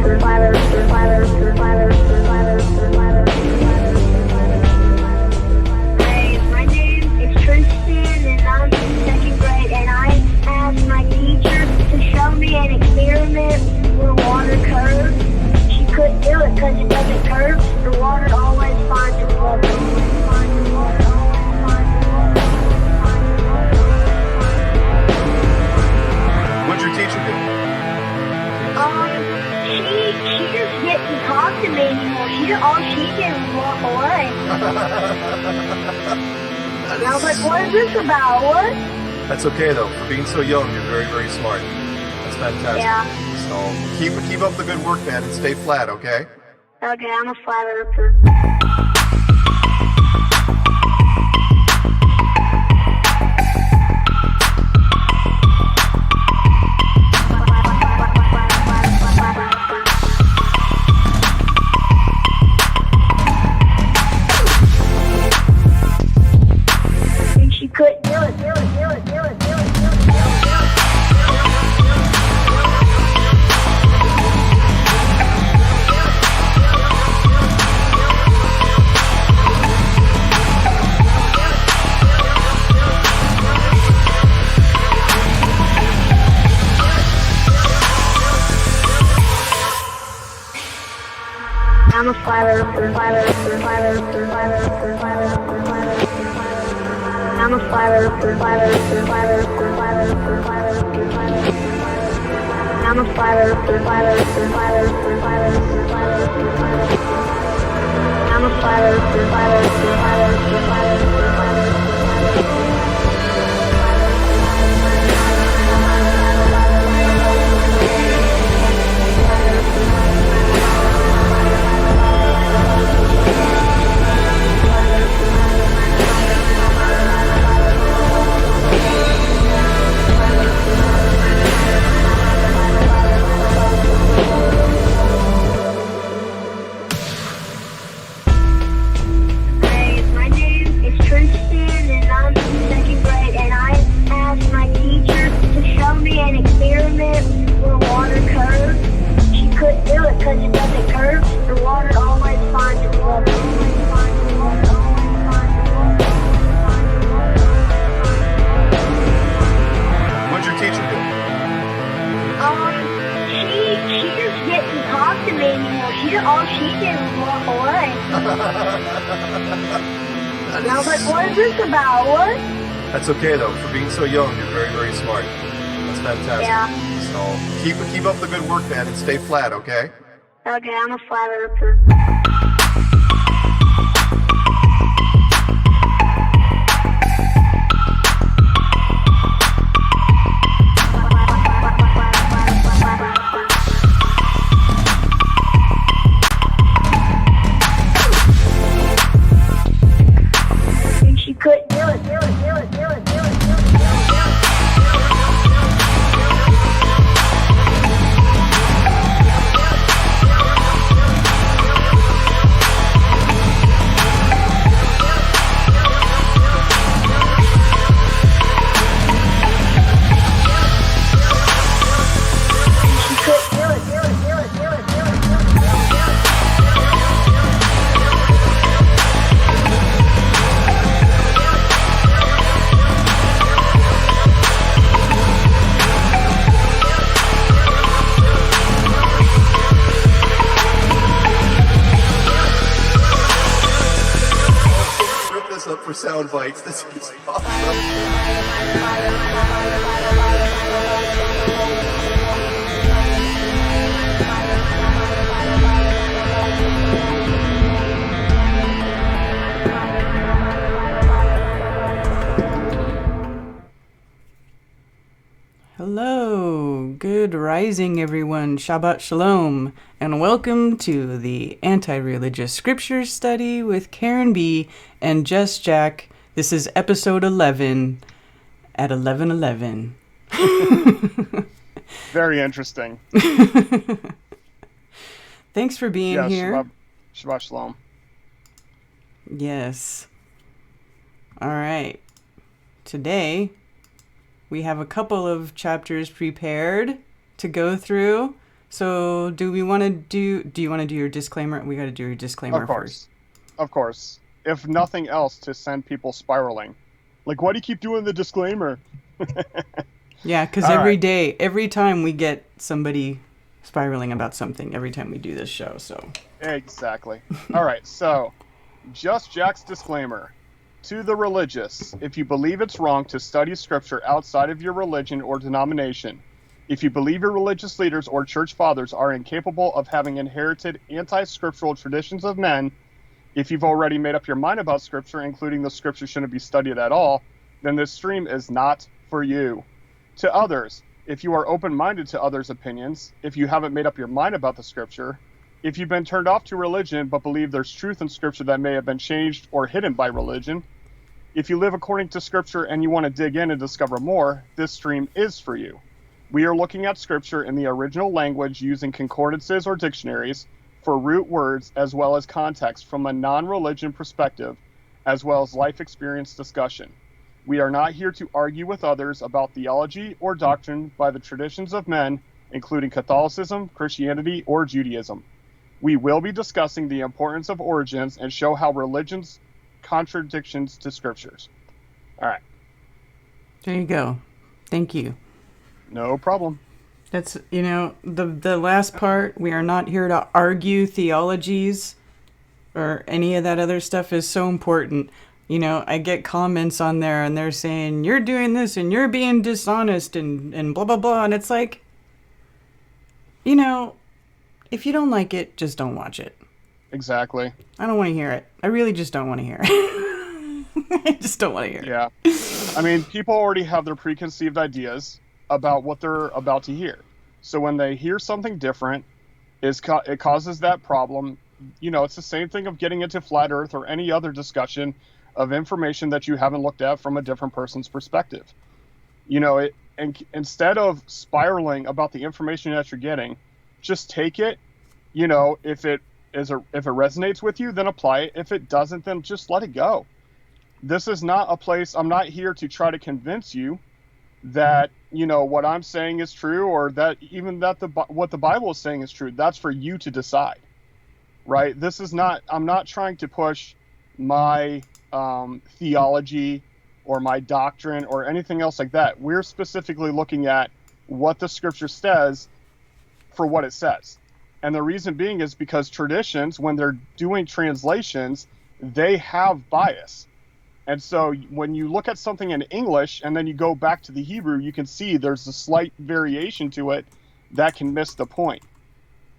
My name is Tristan, and I'm in second grade, and I asked my teacher to show me an experiment where water curves. She couldn't do it because it doesn't curve. The water always finds its level. What'd your teacher do? She just didn't talk to me anymore. All she did was walk away. And I was like, what is this about? What? That's okay though. For being so young, you're very, very smart. That's fantastic. Yeah. So keep up the good work, man, and stay flat, okay? Okay, I'm a flat earther. She couldn't do it. I'm a flat earther. I'm a flat earther. I'm a flat earther. I'm a flat earther. My name is Tristan, and I'm in second grade, and I asked my teacher to show me an experiment where water curves. She couldn't do it because it doesn't curve. The water always finds its level. What'd your teacher do? She just didn't talk to me anymore. All she did was walk away. And I was like, what is this about? What? That's okay though. For being so young, you're very, very smart. That's fantastic. Yeah. So keep up the good work, man, and stay flat, okay? Okay, I'm a flat earther. She couldn't do it. Up for sound bites. This is awesome. Hello, good rising everyone, Shabbat Shalom, and welcome to the Anti-Religious Scriptures Study with Karen B. and Just Jack. This is episode 11 at 11:11. Very interesting. Thanks for being here. Shabbat Shalom. Yes. All right. Today, we have a couple of chapters prepared to go through. So do you want to do your disclaimer? We got to do your disclaimer Of course. Of course. If nothing else, to send people spiraling. Like, why do you keep doing the disclaimer? Yeah, because All right. every time we get somebody spiraling about something, every time we do this show, so. Exactly. All right, so, just Jack's disclaimer. To the religious, if you believe it's wrong to study scripture outside of your religion or denomination, if you believe your religious leaders or church fathers are incapable of having inherited anti-scriptural traditions of men, if you've already made up your mind about scripture, including the scripture shouldn't be studied at all, then this stream is not for you. To others, if you are open-minded to others' opinions, if you haven't made up your mind about the scripture, if you've been turned off to religion but believe there's truth in scripture that may have been changed or hidden by religion, if you live according to scripture and you want to dig in and discover more, this stream is for you. We are looking at scripture in the original language using concordances or dictionaries for root words as well as context from a non-religion perspective, as well as life experience discussion. We are not here to argue with others about theology or doctrine by the traditions of men, including Catholicism, Christianity, or Judaism. We will be discussing the importance of origins and show how religion's contradictions to scriptures. All right. There you go. Thank you. No problem. That's, the last part, we are not here to argue theologies or any of that other stuff is so important. I get comments on there and they're saying, you're doing this and you're being dishonest and blah, blah, blah. And it's like, if you don't like it, just don't watch it. Exactly. I don't want to hear it. I really just don't want to hear it. I just don't want to hear it. Yeah. I mean, people already have their preconceived ideas about what they're about to hear. So when they hear something different, it causes that problem. It's the same thing of getting into flat earth or any other discussion of information that you haven't looked at from a different person's perspective. And instead of spiraling about the information that you're getting, just take it. If it resonates with you, then apply it. If it doesn't, then just let it go. This is not a place. I'm not here to try to convince you that what I'm saying is true, or that even that what the Bible is saying is true. That's for you to decide, right? I'm not trying to push my theology or my doctrine or anything else like that. We're specifically looking at what the scripture says for what it says. And the reason being is because traditions, when they're doing translations, they have bias. And so when you look at something in English and then you go back to the Hebrew, you can see there's a slight variation to it that can miss the point.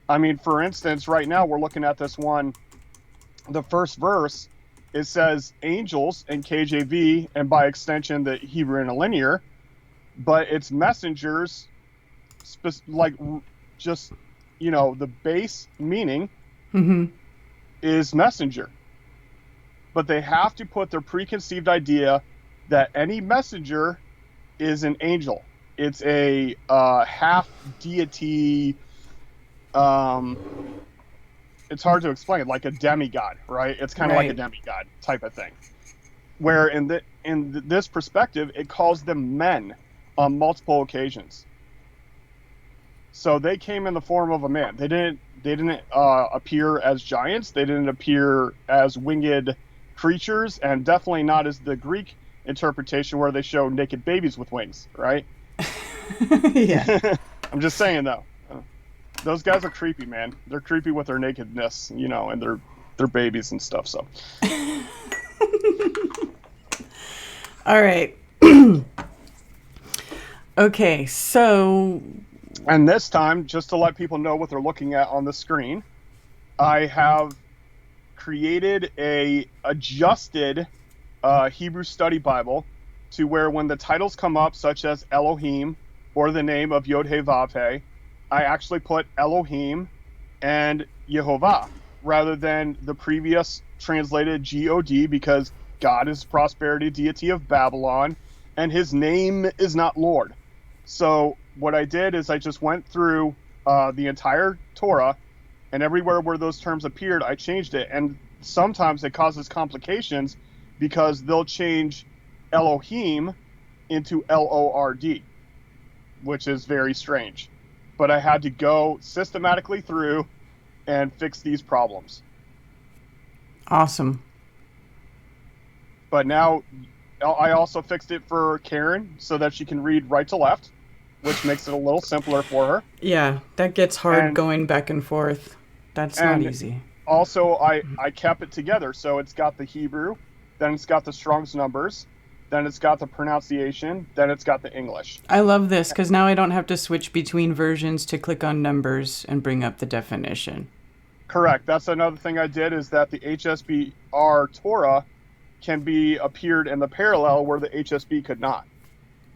I mean, for instance, right now we're looking at this one, the first verse, it says angels in KJV and by extension the Hebrew Interlinear, but it's messengers, the base meaning is messenger. But they have to put their preconceived idea that any messenger is an angel. It's a half deity. It's hard to explain, like a demigod, right? It's kind of like a demigod type of thing. Where in this perspective, it calls them men on multiple occasions. So they came in the form of a man. They didn't appear as giants. They didn't appear as winged creatures, and definitely not as the Greek interpretation where they show naked babies with wings, right? Yeah. I'm just saying though. Those guys are creepy, man. They're creepy with their nakedness, and their babies and stuff. So. All right. Okay, so. And this time, just to let people know what they're looking at on the screen, I have created a adjusted Hebrew study Bible to where when the titles come up, such as Elohim or the name of Yod-Heh-Vav-Heh, I actually put Elohim and Jehovah rather than the previous translated God, because God is prosperity deity of Babylon and his name is not Lord. So what I did is I just went through the entire Torah, and everywhere where those terms appeared, I changed it. And sometimes it causes complications because they'll change Elohim into Lord, which is very strange. but I had to go systematically through and fix these problems. Awesome. But now I also fixed it for Karen so that she can read right to left, which makes it a little simpler for her. Yeah, that gets hard And- going back and forth. That's not and- easy. Also, I kept it together. So it's got the Hebrew, then it's got the Strong's numbers, then it's got the pronunciation, then it's got the English. I love this because now I don't have to switch between versions to click on numbers and bring up the definition. Correct. That's another thing I did, is that the HSBR Torah can be appeared in the parallel where the HSB could not.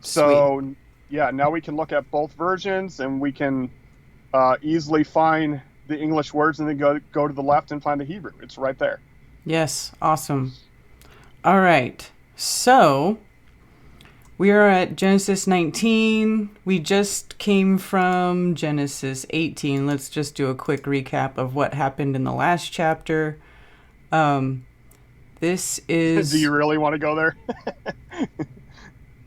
So, yeah, now we can look at both versions, and we can easily find the English words and then go to the left and find the Hebrew. It's right there. Yes, awesome. All right, so we are at Genesis 19. We just came from Genesis 18. Let's just do a quick recap of what happened in the last chapter. This is... Do you really want to go there?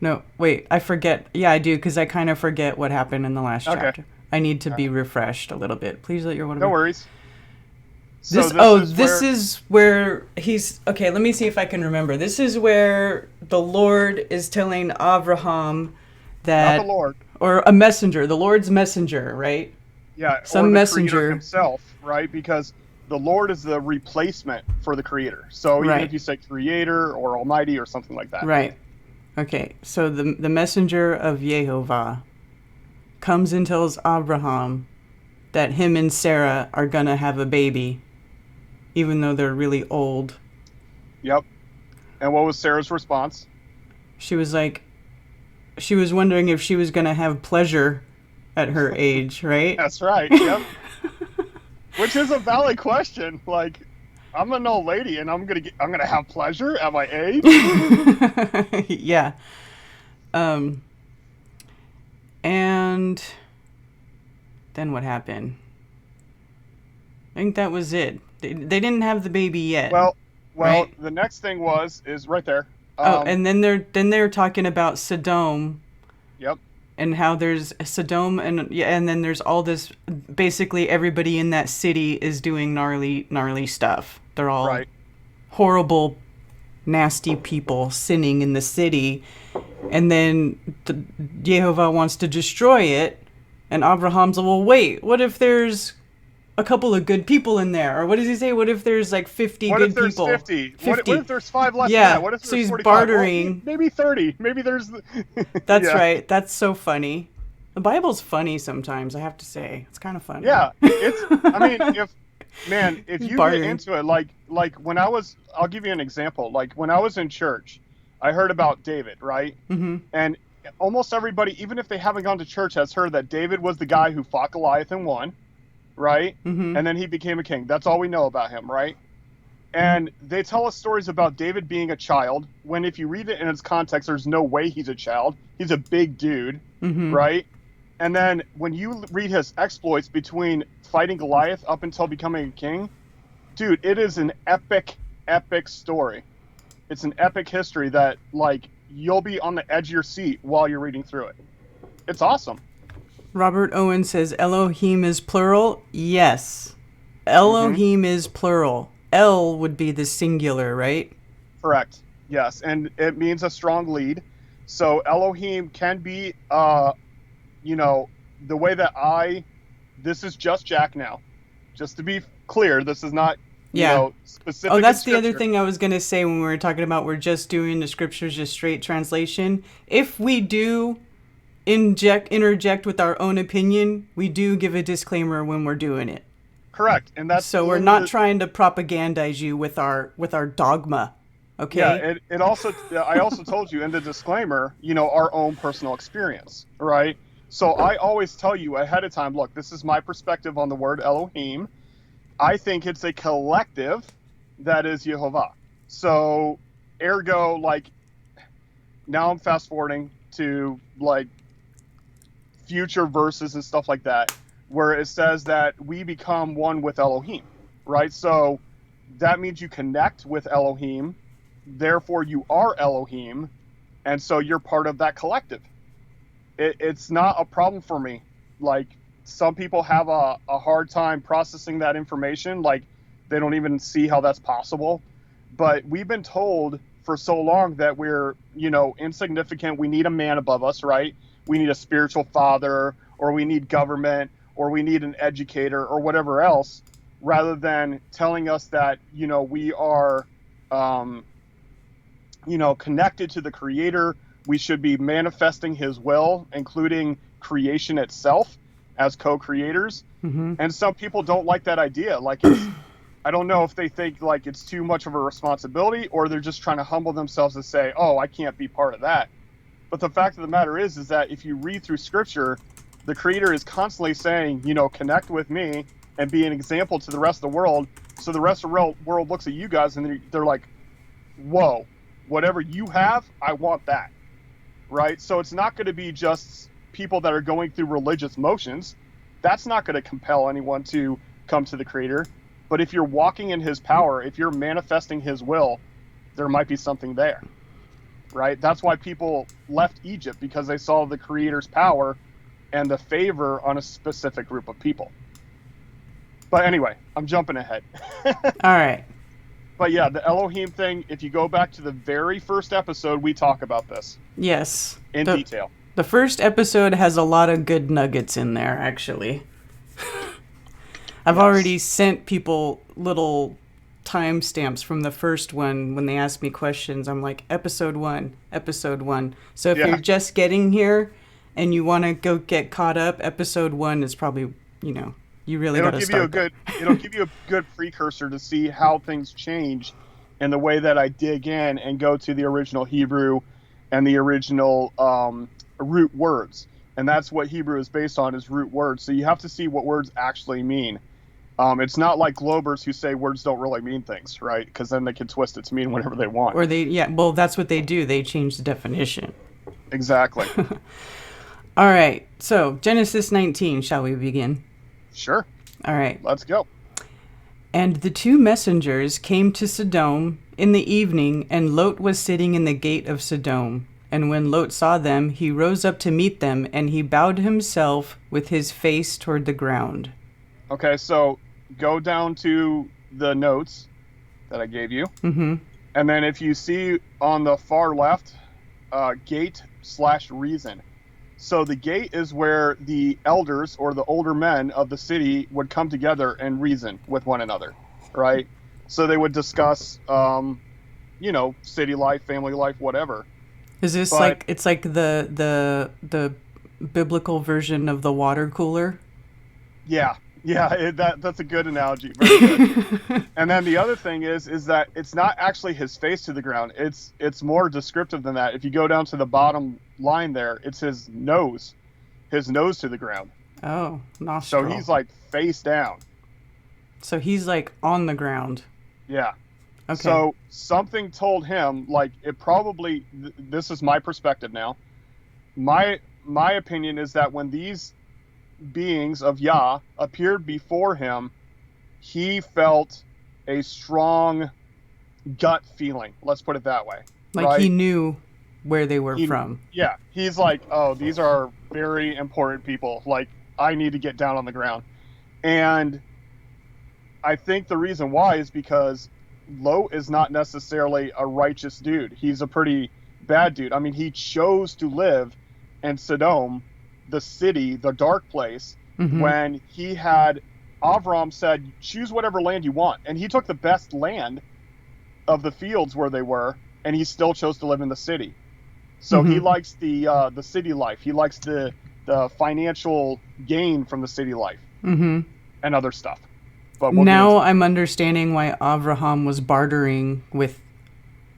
No, wait, I forget. Yeah, I do, because I kind of forget what happened in the last Okay. chapter. I need to be refreshed a little bit. Please let your water... No worries. This is where he's... Okay, let me see if I can remember. This is where the Lord is telling Abraham that... Not the Lord. Or a messenger, the Lord's messenger, right? Yeah, Some or the messenger. Creator himself, right? Because the Lord is the replacement for the Creator. So even Right. if you say Creator or Almighty or something like that. Right. Okay, so the messenger of Jehovah comes and tells Abraham that him and Sarah are going to have a baby, even though they're really old. Yep. And what was Sarah's response? She was like, she was wondering if she was going to have pleasure at her age, right? That's right. Yep. Which is a valid question. Like, I'm an old lady, and I'm gonna have pleasure at my age. Yeah. And then what happened? I think that was it. They didn't have the baby yet. Well, Right. The next thing is right there. And then they're talking about Sodom. Yep. And how there's Sodom and then there's all this. Basically, everybody in that city is doing gnarly stuff. They're all Right. horrible, nasty people sinning in the city, and then Jehovah wants to destroy it, and Abraham's like, well, wait, what if there's a couple of good people in there? Or what does he say? What if there's like 50 What good if there's people? 50? What if there's 5 less Yeah, than that? What if so there's he's 45? Well, bartering. maybe 30. Maybe there's... That's Yeah. right. That's so funny. The Bible's funny sometimes, I have to say. It's kind of funny. Yeah, if you Bartering. get into it, like when I'll give you an example. Like when I was in church, I heard about David, right? Mm-hmm. And almost everybody, even if they haven't gone to church, has heard that David was the guy who fought Goliath and won, right? Mm-hmm. And then he became a king. That's all we know about him, right? And they tell us stories about David being a child, when if you read it in its context, there's no way he's a child. He's a big dude, Mm-hmm. right? And then when you read his exploits between fighting Goliath up until becoming a king, dude, it is an epic story. It's an epic history that, like, you'll be on the edge of your seat while you're reading through it. It's awesome. Robert Owen says Elohim is plural. Yes. Elohim is plural. El would be the singular, right? Correct. Yes, and it means a strong lead. So Elohim can be, the way that this is just Jack now. Just to be clear, this is not, specific. Oh, that's in the other Scripture. thing I was going to say when we were talking about we're just doing the scriptures, just straight translation. If we do interject with our own opinion, we do give a disclaimer when we're doing it. Correct, and that's So we're not trying to propagandize you with our dogma. Okay. Yeah, it also I also told you in the disclaimer, our own personal experience, right? So I always tell you ahead of time, look, this is my perspective on the word Elohim. I think it's a collective that is Jehovah. So ergo, like, now I'm fast forwarding to like future verses and stuff like that, where it says that we become one with Elohim, right? So that means you connect with Elohim, therefore you are Elohim, and so you're part of that collective. It's not a problem for me, like, some people have a hard time processing that information. Like, they don't even see how that's possible. But we've been told for so long that we're, insignificant. We need a man above us, right? We need a spiritual father, or we need government, or we need an educator, or whatever else, rather than telling us that, we are, connected to the Creator. We should be manifesting His will, including creation itself, as co-creators. Mm-hmm. And some people don't like that idea. Like, I don't know if they think like it's too much of a responsibility, or they're just trying to humble themselves and say, oh, I can't be part of that. But the fact of the matter is that if you read through Scripture, the Creator is constantly saying, connect with me and be an example to the rest of the world. So the rest of the world looks at you guys and they're like, whoa, whatever you have, I want that. Right? So it's not going to be just people that are going through religious motions. That's not going to compel anyone to come to the Creator. But if you're walking in His power, if you're manifesting His will, there might be something there. Right? That's why people left Egypt, because they saw the Creator's power and the favor on a specific group of people. But anyway, I'm jumping ahead. All right. But yeah, the Elohim thing, if you go back to the very first episode, we talk about this. Yes. In detail. The first episode has a lot of good nuggets in there, actually. I've already sent people little timestamps from the first one when they ask me questions. I'm like, episode 1. So if you're just getting here and you want to go get caught up, episode 1 is probably, you really got to start. It'll give you a good precursor to see how things change in the way that I dig in and go to the original Hebrew and the original root words. And that's what Hebrew is based on, is root words. So you have to see what words actually mean. It's not like Globers who say words don't really mean things, right? Because then they can twist it to mean whatever they want. Or well, that's what they do. They change the definition. Exactly. All right. So Genesis 19, shall we begin? Sure. All right. Let's go. And the 2 messengers came to Sodom in the evening, and Lot was sitting in the gate of Sodom. And when Lot saw them, he rose up to meet them, and he bowed himself with his face toward the ground. Okay, so go down to the notes that I gave you. Mm-hmm. And then if you see on the far left, gate/reason. So the gate is where the elders or the older men of the city would come together and reason with one another, right? So they would discuss, city life, family life, whatever. Is this it's like the biblical version of the water cooler? Yeah. Yeah, that's a good analogy. Very good. And then the other thing is that it's not actually his face to the ground. It's more descriptive than that. If you go down to the bottom line there, it's his nose to the ground. Oh, nostril. So he's like face down. So he's like on the ground. Yeah. Okay. So something told him, like, it probably, this is my perspective now. My opinion is that when these beings of Yah appeared before him, he felt a strong gut feeling. Let's put it that way. Like, right? He knew where they were from. Yeah. He's like, oh, these are very important people. Like, I need to get down on the ground. And I think the reason why is because Lot is not necessarily a righteous dude. He's a pretty bad dude. I mean, he chose to live in Sodom, the city, the dark place, when he had, Avram said, choose whatever land you want. And he took the best land of the fields where they were, and he still chose to live in the city. So he likes the city life. He likes the financial gain from the city life and other stuff. But now I'm understanding why Avraham was bartering with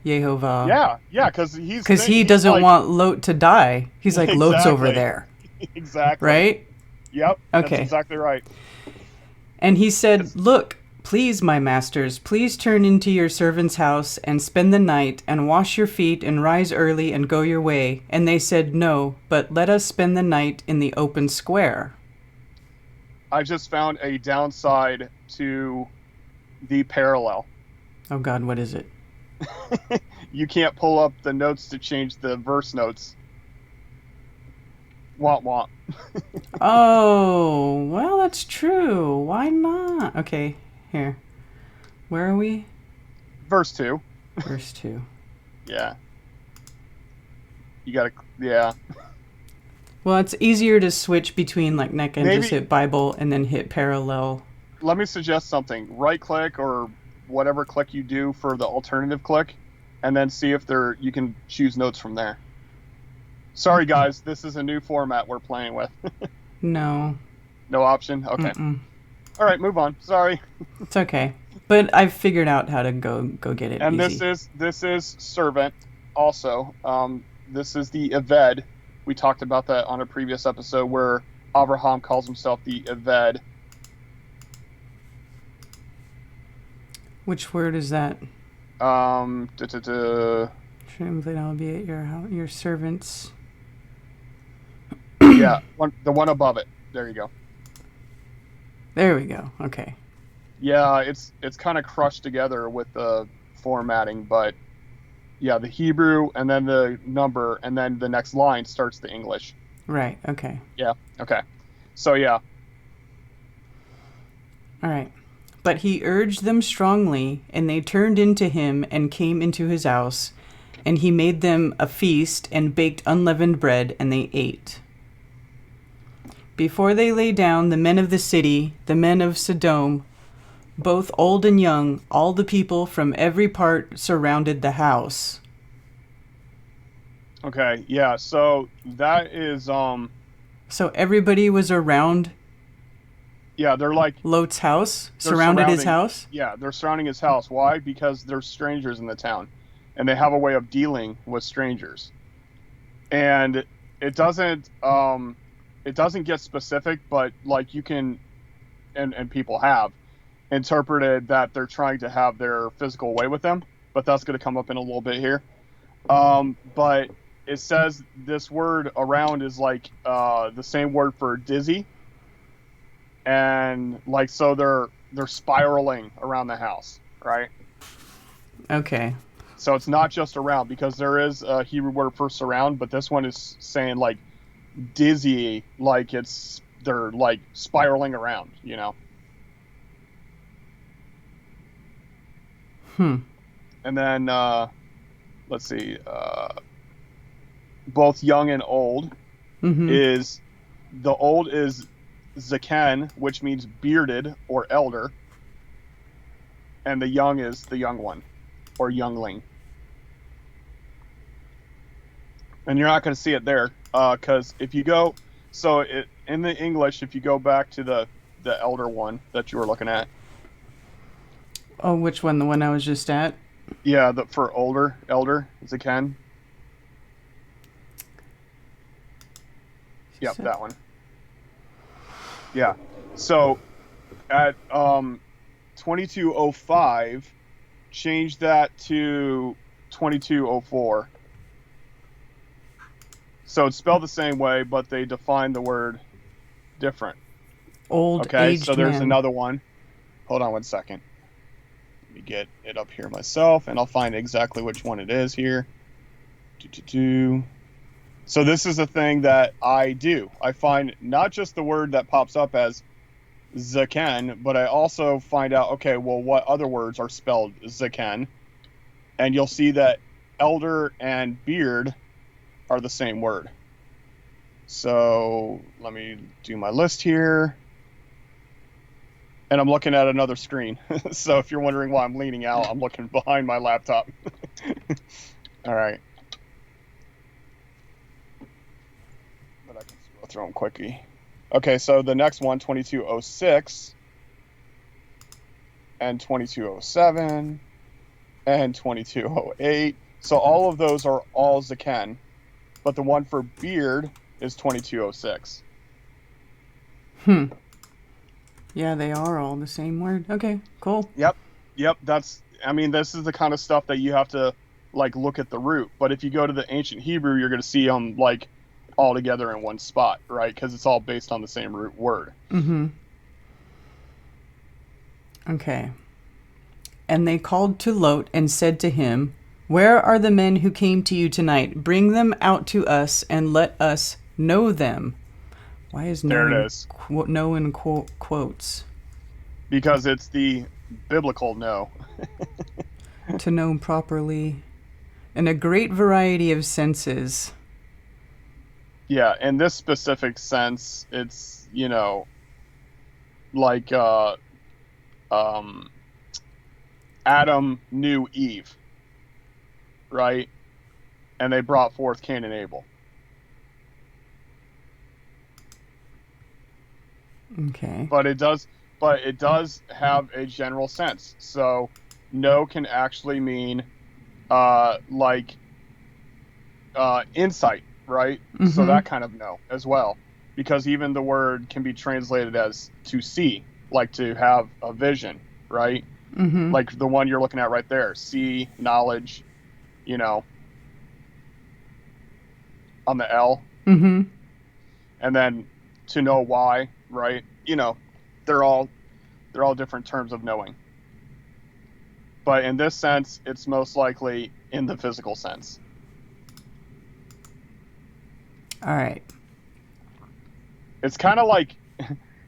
Jehovah. Yeah, because he doesn't want Lot to die. He's like, exactly. Lot's over there. Exactly. Right? Yep. Okay. That's exactly right. And he said, look, please, my masters, please turn into your servant's house and spend the night and wash your feet and rise early and go your way. And they said, no, but let us spend the night in the open square. I just found a downside to the parallel. Oh, God, what is it? You can't pull up the notes to change the verse notes. Womp womp. Oh, well, that's true. Why not? Okay, here. Where are we? Verse 2. Verse 2. Yeah. You gotta, yeah. Well, it's easier to switch between like NECA and just Maybe, hit Bible and then hit parallel. let me suggest something. Right click or whatever click you do for the alternative click, and then see if you can choose notes from there. Sorry guys, this is a new format we're playing with. No. No option? Okay. Mm-mm. All right, move on. Sorry. It's okay. But I've figured out how to go get it And easy. this is servant also. This is the Eved. We talked about that on a previous episode where Abraham calls himself the Eved. Which word is that? Translate, I'll be at your servants. Yeah, the one above it. There you go. There we go. Okay. Yeah, it's kind of crushed together with the formatting, but yeah, the Hebrew and then the number and then the next line starts the English. Right. Okay. Yeah. Okay. So yeah. All right. But he urged them strongly, and they turned into him and came into his house, and he made them a feast and baked unleavened bread, and they ate. Before they lay down, the men of the city, the men of Sodom, both old and young, all the people from every part surrounded the house. Okay. Yeah. So that is So everybody was around yeah, they're like Lot's house, they're surrounded his surrounding- house. Yeah, they're surrounding his house. Why? Because there's strangers in the town, and they have a way of dealing with strangers. And it doesn't get specific, but like you can, and people have interpreted that they're trying to have their physical way with them. But that's going to come up in a little bit here. But it says this word around is like the same word for dizzy. And like so they're spiraling around the house, right? Okay. So it's not just around, because there is a Hebrew word for surround, but this one is saying like dizzy, like they're like spiraling around, you know. And then let's see, both young and old is the old is Zaken, which means bearded or elder, and the young is the young one or youngling. And you're not going to see it there because if you go, in the English, if you go back to the elder one that you were looking at. Oh, which one? The one I was just at? Yeah, for elder Zaken. Yep, that one. Yeah. So at 2205, change that to 2204. So it's spelled the same way, but they define the word different. Old Okay, aged so there's man. another one. Hold on one second. Let me get it up here myself, and I'll find exactly which one it is here. So this is a thing that I do. I find not just the word that pops up as Zaken, but I also find out, okay, well, what other words are spelled Zaken? And you'll see that elder and beard are the same word. So let me do my list here. And I'm looking at another screen. So if you're wondering why I'm leaning out, I'm looking behind my laptop. All right. But I can scroll through them quickly. Okay, so the next one, 2206, and 2207, and 2208. So all of those are all Zaken, but the one for beard is 2206. Yeah, they are all the same word. Okay, cool. Yep. This is the kind of stuff that you have to like look at the root. But if you go to the ancient Hebrew, you're going to see them like all together in one spot, right? Because it's all based on the same root word. Okay. And they called to Lot and said to him, "Where are the men who came to you tonight? Bring them out to us and let us know them. Why is There know it in, is. know in quotes? Because it's the biblical know. To know properly. In a great variety of senses. Yeah, in this specific sense, it's, like Adam knew Eve, right? And they brought forth Cain and Abel. Okay. But it does have a general sense. So know can actually mean like insight, right? Mm-hmm. So that kind of know as well, because even the word can be translated as to see, like to have a vision, right? Mm-hmm. Like the one you're looking at right there, see, knowledge, on the L. Mm-hmm. And then to know why, right? They're all different terms of knowing. But in this sense, it's most likely in the physical sense. All right. It's kind of like,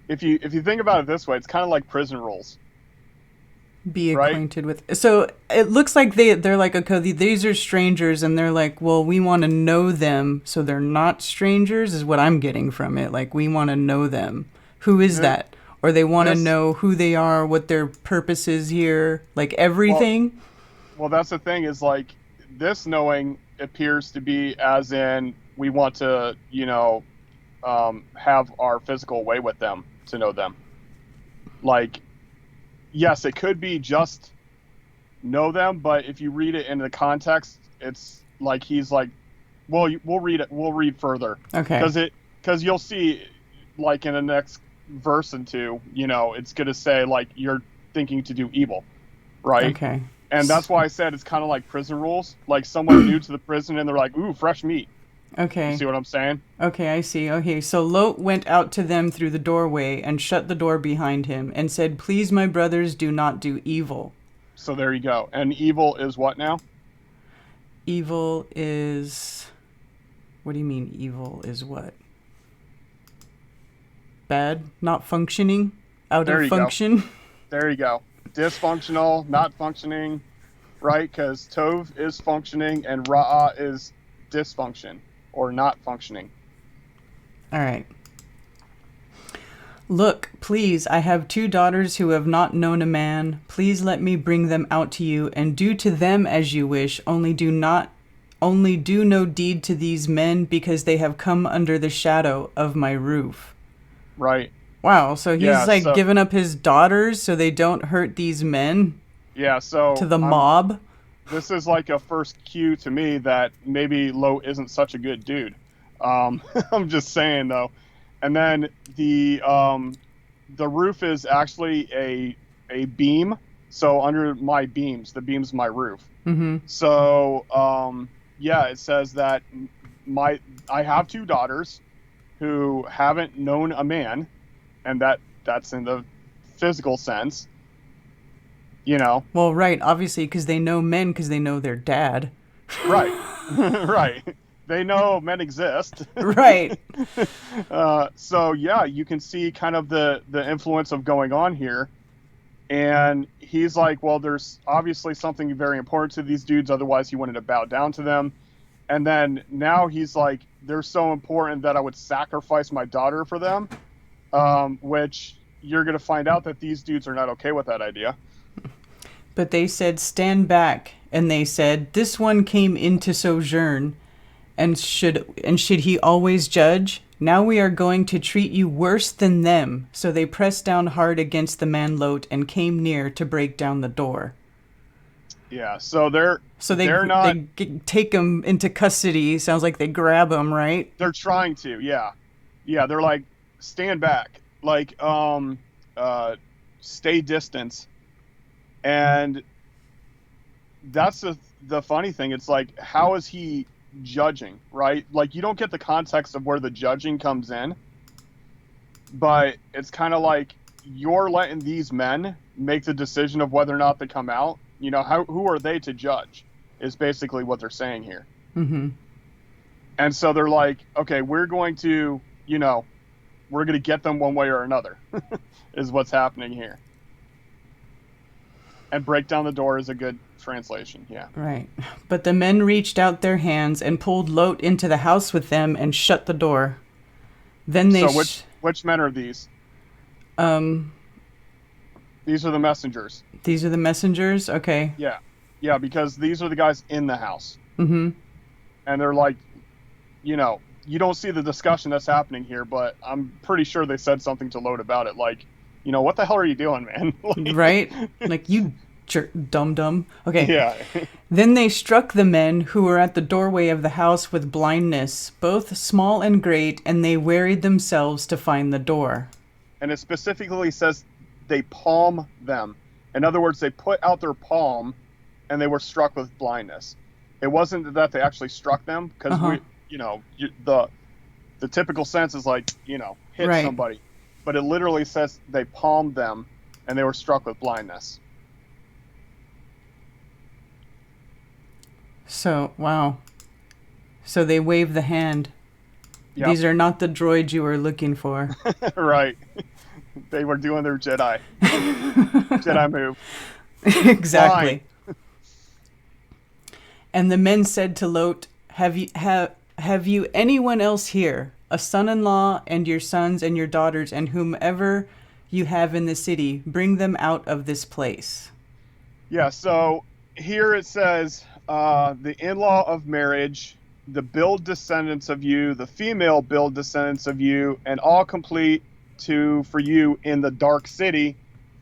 if you think about it this way, it's kind of like prison rules. Be Right? acquainted with. So it looks like they're like, okay, these are strangers, and they're like, well, we want to know them, so they're not strangers, is what I'm getting from it. Like, we want to know them. Who is that? Or they want to know who they are, what their purpose is here, like everything. Well, that's the thing, is like, this knowing appears to be as in we want to, have our physical way with them to know them. Like, yes, it could be just know them, but if you read it in the context, it's like he's like, well, we'll read it. We'll read further. Okay. Because you'll see, like in the next verse and two, it's going to say like you're thinking to do evil, right? Okay. And that's why I said it's kind of like prison rules. Like someone new to the prison, and they're like, ooh, fresh meat. Okay. You see what I'm saying? Okay, I see. Okay, so Lot went out to them through the doorway and shut the door behind him and said, please, my brothers, do not do evil. So there you go. And evil is what now? Evil is... What do you mean evil is what? Bad? Not functioning? Out of function? There you go. Dysfunctional, not functioning, right? Because Tov is functioning and Ra'ah is dysfunction or not functioning. All right. Look, please, I have 2 daughters who have not known a man. Please let me bring them out to you, and do to them as you wish. Only do no deed to these men, because they have come under the shadow of my roof. Right. Wow, so he's giving up his daughters so they don't hurt these men? Yeah, so... To the mob? This is like a first cue to me that maybe Lot isn't such a good dude. I'm just saying, though. And then the roof is actually a beam. So under my beams, the beam's my roof. Mm-hmm. So, it says that I have 2 daughters who haven't known a man, and that's in the physical sense. Well, right, obviously, because they know men because they know their dad. Right. Right. They know men exist. Right. So, you can see kind of the influence of going on here. And he's like, well, there's obviously something very important to these dudes. Otherwise, he wanted to bow down to them. And then now he's like, they're so important that I would sacrifice my daughter for them, which you're going to find out that these dudes are not okay with that idea. But they said, stand back. And they said, this one came in to sojourn, and should he always judge? Now we are going to treat you worse than them. So they pressed down hard against the man Lot and came near to break down the door. Yeah, so they're not... They take him into custody. Sounds like they grab him, right? They're trying to, yeah. Yeah, they're like, stand back. Like, stay distance. And that's the funny thing. It's like, how is he judging, right? Like, you don't get the context of where the judging comes in. But it's kind of like, you're letting these men make the decision of whether or not they come out. Who are they to judge, is basically what they're saying here. Mm-hmm. And so they're like, okay, we're going to, we're going to get them one way or another, is what's happening here. And break down the door is a good translation, yeah. Right. But the men reached out their hands and pulled Lot into the house with them and shut the door. Then they... So which men are these? These are the messengers. These are the messengers? Okay. Yeah. Yeah, because these are the guys in the house. Mm-hmm. And they're like, you don't see the discussion that's happening here, but I'm pretty sure they said something to Lot about it. Like, what the hell are you doing, man? Right? Like, you dum-dum. Okay. Yeah. Then they struck the men who were at the doorway of the house with blindness, both small and great, and they wearied themselves to find the door. And it specifically says they palm them. In other words, they put out their palm and they were struck with blindness. It wasn't that they actually struck them, because the typical sense is like, hit right. somebody. But it literally says they palmed them and they were struck with blindness. So, wow. So they wave the hand. Yep. These are not the droids you were looking for. Right. They were doing their Jedi move. Exactly. And the men said to Lot, have you anyone else here, a son-in-law and your sons and your daughters and whomever you have in the city? Bring them out of this place. Yeah, so here it says, the in-law of marriage, the build descendants of you, the female build descendants of you, and all complete for you in the dark city,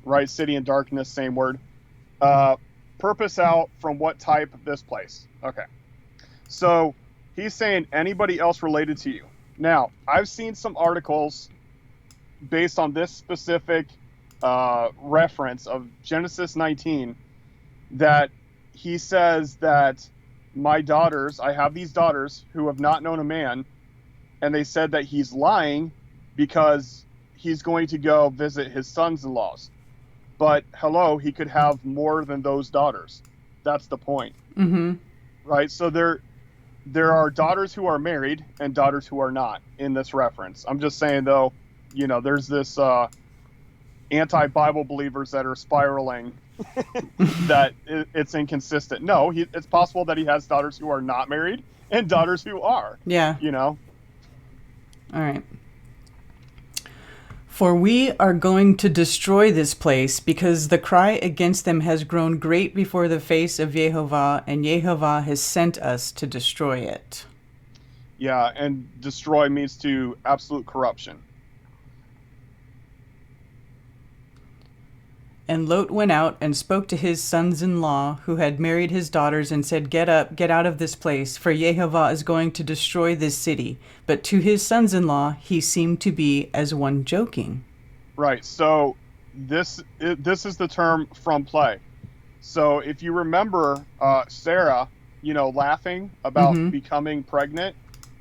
right? City and darkness, same word. Purpose out from what type of this place. Okay. So he's saying anybody else related to you. Now, I've seen some articles based on this specific reference of Genesis 19 that he says that my daughters, I have these daughters who have not known a man, and they said that he's lying because he's going to go visit his sons-in-laws. But hello, he could have more than those daughters. That's the point. Mm-hmm. Right? So there are daughters who are married and daughters who are not in this reference. I'm just saying, though, there's this anti-Bible believers that are spiraling that it's inconsistent. No, it's possible that he has daughters who are not married and daughters who are. Yeah. All right. For we are going to destroy this place, because the cry against them has grown great before the face of Jehovah, and Jehovah has sent us to destroy it. Yeah, and destroy means to absolute corruption. And Lot went out and spoke to his sons-in-law who had married his daughters and said, Get up, get out of this place, for Jehovah is going to destroy this city. But to his sons-in-law he seemed to be as one joking. Right, so this is the term from play. So if you remember Sarah, laughing about mm-hmm. becoming pregnant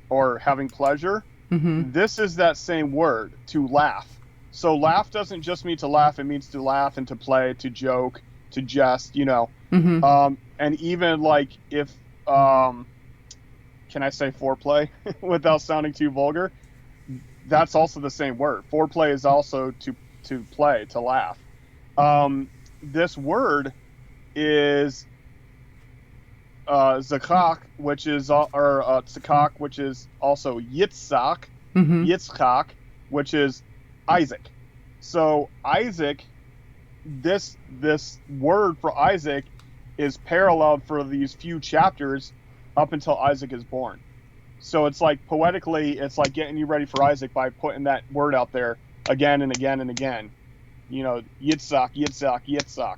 or having pleasure, mm-hmm. this is that same word, to laugh. So laugh doesn't just mean to laugh, it means to laugh and to play, to joke, to jest, Mm-hmm. And even like if, can I say foreplay without sounding too vulgar? That's also the same word. Foreplay is also to play, to laugh. This word is zakak, which is, tzakak, which is also yitzhak, mm-hmm. yitzchak, which is Isaac. So Isaac, this word for Isaac is paralleled for these few chapters up until Isaac is born. So it's like poetically, it's like getting you ready for Isaac by putting that word out there again and again and again. Yitzhak, Yitzhak, Yitzhak.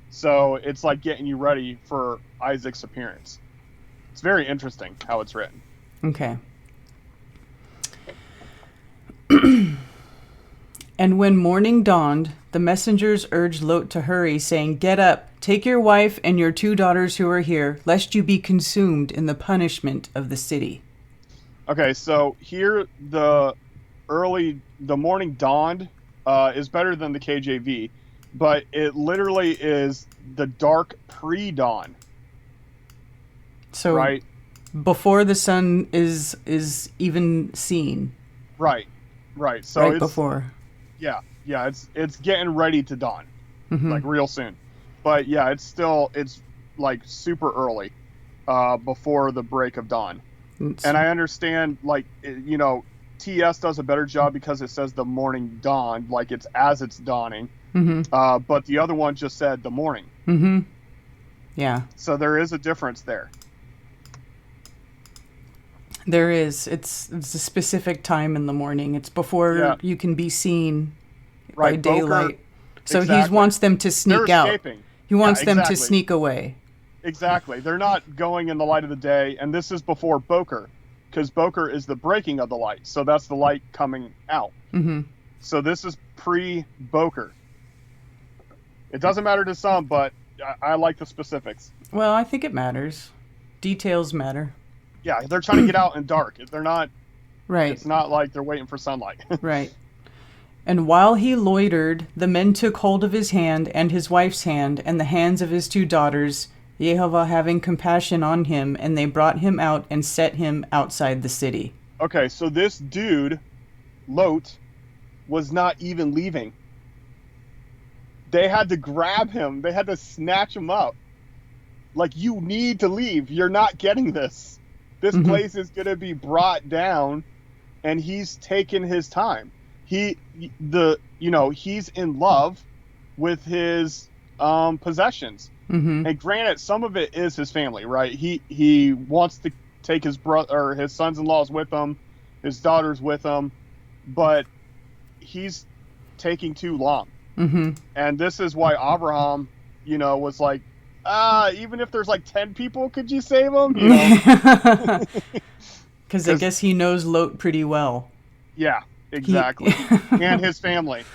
So it's like getting you ready for Isaac's appearance. It's very interesting how it's written. Okay. And when morning dawned, the messengers urged Lot to hurry, saying, Get up, take your wife and your 2 daughters who are here, lest you be consumed in the punishment of the city. Okay, so here the morning dawned is better than the KJV, but it literally is the dark pre-dawn. So, right? before the sun is even seen. Right. So Right it's before. yeah, it's getting ready to dawn, Mm-hmm. like real soon. But yeah, it's like super early, before the break of dawn. And I understand, like, TS does a better job because it says the morning dawn, like it's as it's dawning. Mm-hmm. But the other one just said the morning. Mm-hmm. Yeah. So there is a difference there. There is. It's a specific time in the morning. It's before you can be seen by Right, daylight. So he exactly. wants them to sneak They're out. escaping. He wants them to exactly. sneak away. Exactly. They're not going in the light of the day, and this is before Boker, because Boker is the breaking of the light. So that's the light coming out. Mm-hmm. So this is pre-Boker. It doesn't matter to some, but I like the specifics. Well, I think it matters. Details matter. Yeah, they're trying to get out in dark. They're not. Right. It's not like they're waiting for sunlight. Right. And while he loitered, the men took hold of his hand and his wife's hand and the hands of his 2 daughters, Jehovah having compassion on him, and they brought him out and set him outside the city. Okay, so this dude, Lot, was not even leaving. They had to grab him. They had to snatch him up. Like, you need to leave. You're not getting this. This place is going to be brought down, and he's taken his time. He's in love with his possessions. Mm-hmm. And granted, some of it is his family, right? He wants to take his brother or his sons-in-laws with him, his daughters with him, but he's taking too long. Mm-hmm. And this is why Abraham, was like, even if there's like 10 people, could you save them? Because I guess he knows Lot pretty well. Yeah, exactly. And his family.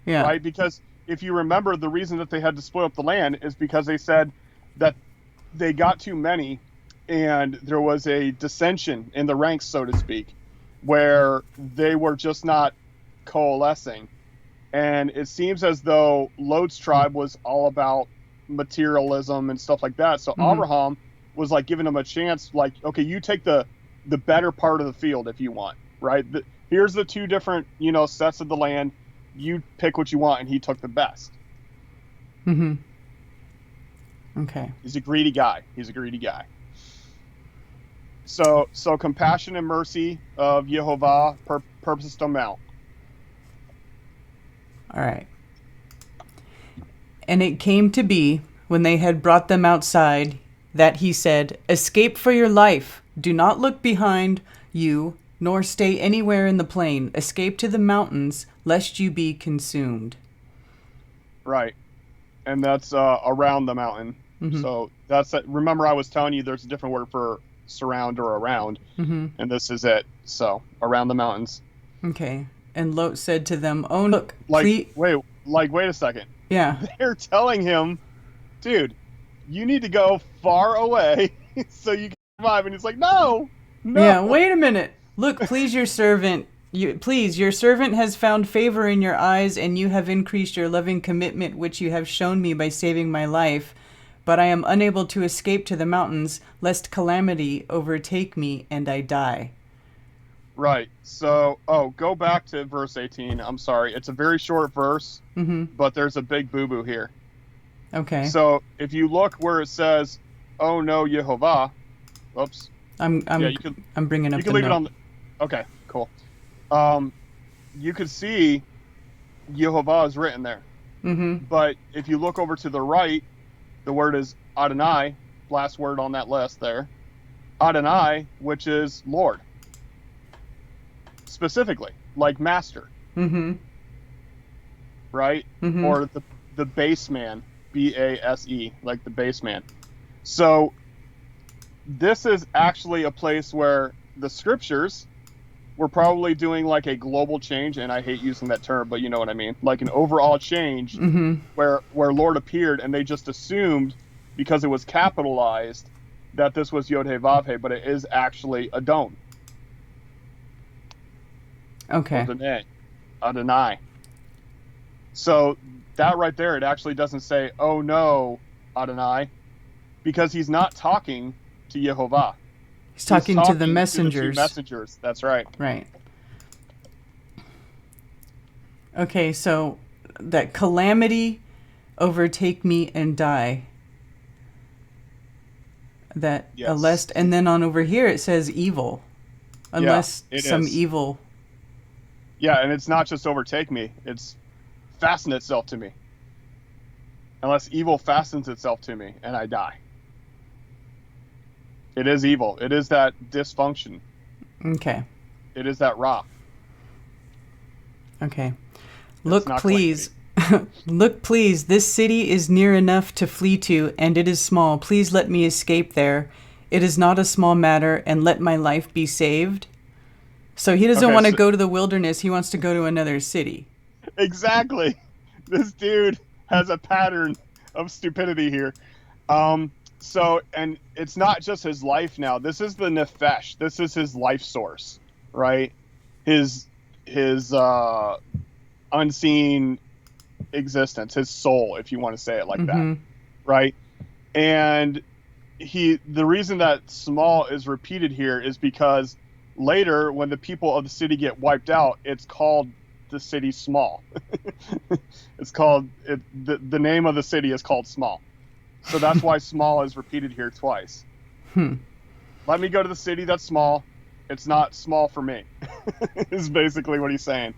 Yeah. Right? Because if you remember, the reason that they had to split up the land is because they said that they got too many and there was a dissension in the ranks, so to speak, where they were just not coalescing. And it seems as though Lot's tribe was all about materialism and stuff like that. So Abraham was like giving him a chance, like, okay, you take the better part of the field if you want, right? Here's the 2 different, sets of the land. You pick what you want, and he took the best. Mm-hmm. Okay. He's a greedy guy. So compassion and mercy of Jehovah purposes to mount. All right. And it came to be, when they had brought them outside, that he said, "Escape for your life. Do not look behind you, nor stay anywhere in the plain. Escape to the mountains, lest you be consumed." Right. And that's around the mountain. Mm-hmm. So remember I was telling you there's a different word for surround or around. Mm-hmm. And this is it. So around the mountains. Okay. And Lot said to them, "Oh, look, wait a second. Yeah. They're telling him, dude, you need to go far away so you can survive." And he's like, no. Yeah, wait a minute. Look, please, your servant. Your servant has found favor in your eyes, and you have increased your loving commitment, which you have shown me by saving my life. But I am unable to escape to the mountains, lest calamity overtake me and I die. Right. So, go back to verse 18. I'm sorry. It's a very short verse, but there's a big boo-boo here. Okay. So, if you look where it says, "Oh no, Jehovah," oops. I'm bringing up you can the leave note. it on. Okay, cool. You could see Jehovah is written there. Mm-hmm. But if you look over to the right, the word is Adonai, last word on that list there. Adonai, which is Lord. Specifically, like master. Mm-hmm. Right? Mm-hmm. Or the base man, B-A-S-E, like the base man. So this is actually a place where the scriptures were probably doing like a global change, and I hate using that term, but you know what I mean, like an overall change, where Lord appeared, and they just assumed because it was capitalized that this was Yod-Heh-Vav-Heh, but it is actually Adon. Okay. Adonai. So that right there, it actually doesn't say, "Oh no, Adonai," because he's not talking to Jehovah. He's talking to the to the two messengers. messengers. That's right. Right. Okay, so that calamity overtake me and die. That Yes. lest, and then on over here it says evil. Unless it some is. evil. Yeah, and it's not just overtake me, it's fasten itself to me. Unless evil fastens itself to me and I die. It is evil. It is that dysfunction. Okay. It is that Ra. Okay. It's Look, not please. Look, please. This city is near enough to flee to, and it is small. Please let me escape there. It is not a small matter, and let my life be saved. So he doesn't want to go to the wilderness. He wants to go to another city. Exactly. This dude has a pattern of stupidity here. So, and it's not just his life now. This is the nefesh. This is his life source, right? His unseen existence, his soul, if you want to say it like that, right? And the reason that small is repeated here is because later, when the people of the city get wiped out, it's called the city small. It's called the name of the city is called Small. So that's why small is repeated here twice. Let me go to the city that's small. It's not small for me. Is basically what he's saying.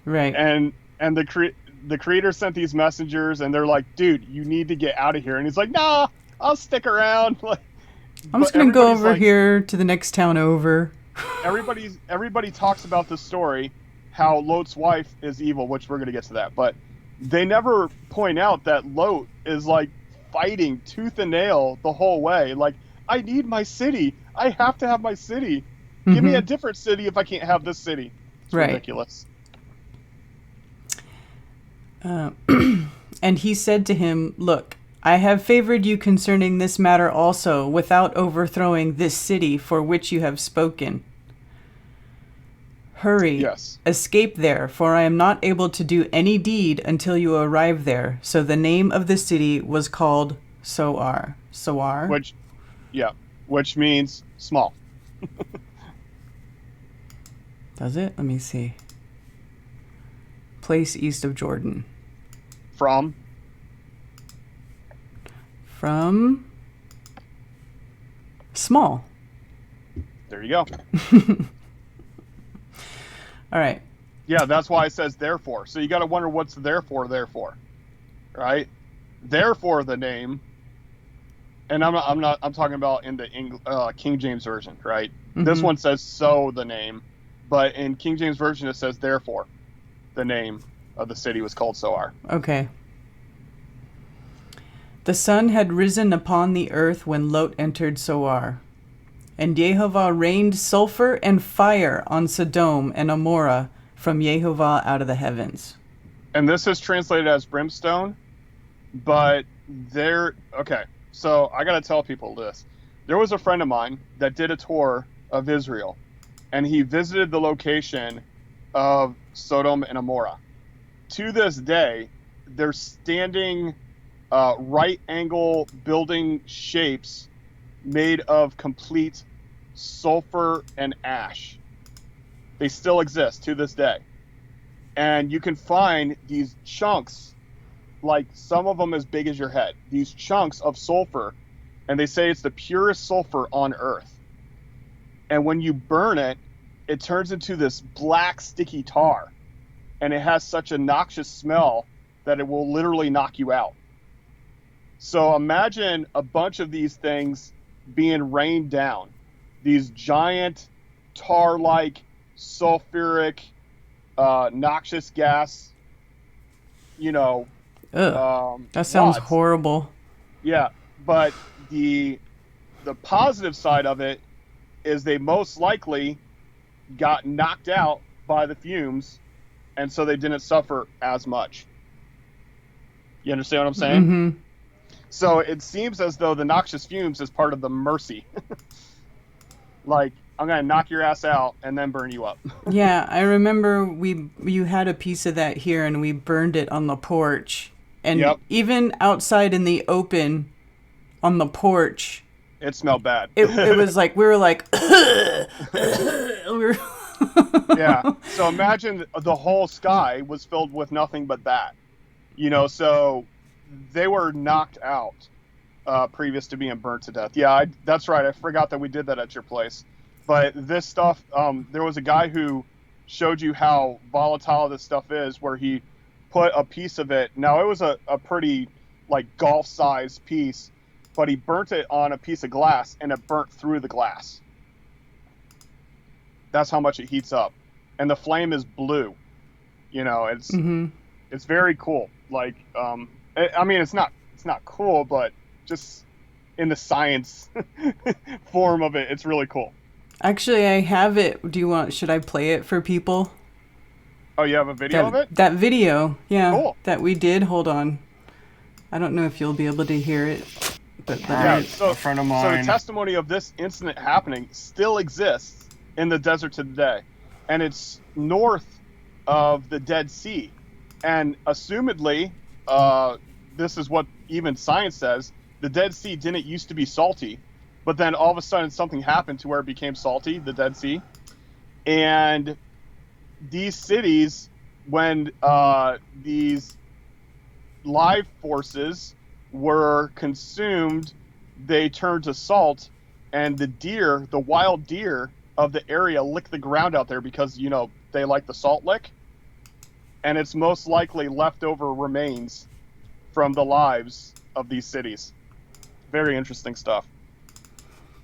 Right. And the creator sent these messengers, and they're like, "Dude, you need to get out of here." And he's like, "Nah, I'll stick around." Like, I'm just gonna go over here to the next town over. Everybody talks about the story, how Lot's wife is evil, which we're gonna get to that, but they never point out that Lot is like fighting tooth and nail the whole way. Like, I need my city. I have to have my city. Give me a different city if I can't have this city. It's ridiculous. And he said to him, "Look, I have favored you concerning this matter also, without overthrowing this city for which you have spoken. Hurry, escape there, for I am not able to do any deed until you arrive there." So the name of the city was called Soar. Soar? Which means small. Does it? Let me see. Place east of Jordan. From small. There you go. All right. Yeah, that's why it says therefore. So you got to wonder what's therefore, right? Therefore, the name. And I'm talking about in the King James version, right? This one says so the name, but in King James version it says therefore, the name of the city was called Soar. Okay. The sun had risen upon the earth when Lot entered Soar. And Jehovah rained sulfur and fire on Sodom and Amorah from Jehovah out of the heavens. And this is translated as brimstone, but so I got to tell people this. There was a friend of mine that did a tour of Israel, and he visited the location of Sodom and Amorah. To this day, they're standing right angle building shapes made of complete sulfur and ash. They still exist to this day. And you can find these chunks, like some of them as big as your head, these chunks of sulfur, and they say it's the purest sulfur on earth. And when you burn it, it turns into this black sticky tar, and it has such a noxious smell that it will literally knock you out. So imagine a bunch of these things being rained down, these giant tar-like sulfuric noxious gas, that sounds horrible. Yeah, but the positive side of it is they most likely got knocked out by the fumes, and so they didn't suffer as much. You understand what I'm saying? So it seems as though the noxious fumes is part of the mercy. Like, I'm going to knock your ass out and then burn you up. Yeah, I remember you had a piece of that here, and we burned it on the porch. And even outside in the open on the porch, It smelled bad. It was like we were like Yeah. So imagine the whole sky was filled with nothing but that. So they were knocked out previous to being burnt to death. Yeah, that's right. I forgot that we did that at your place. But this stuff, there was a guy who showed you how volatile this stuff is, where he put a piece of it. Now, it was a pretty, like, golf-sized piece, but he burnt it on a piece of glass, and it burnt through the glass. That's how much it heats up. And the flame is blue. It's very cool. Like, I mean, it's not cool, but just in the science form of it, it's really cool. Actually, I have it. Should I play it for people? Oh, you have a video of it? That video, yeah. Cool. That we did. Hold on. I don't know if you'll be able to hear it. But so a friend of mine. So the testimony of this incident happening still exists in the desert today. And it's north of the Dead Sea. And assumedly, this is what even science says, the Dead Sea didn't used to be salty, but then all of a sudden something happened to where it became salty, the Dead Sea. And these cities, when these live forces were consumed, they turned to salt, and the wild deer of the area lick the ground out there because, they like the salt lick. And it's most likely leftover remains from the lives of these cities. Very interesting stuff.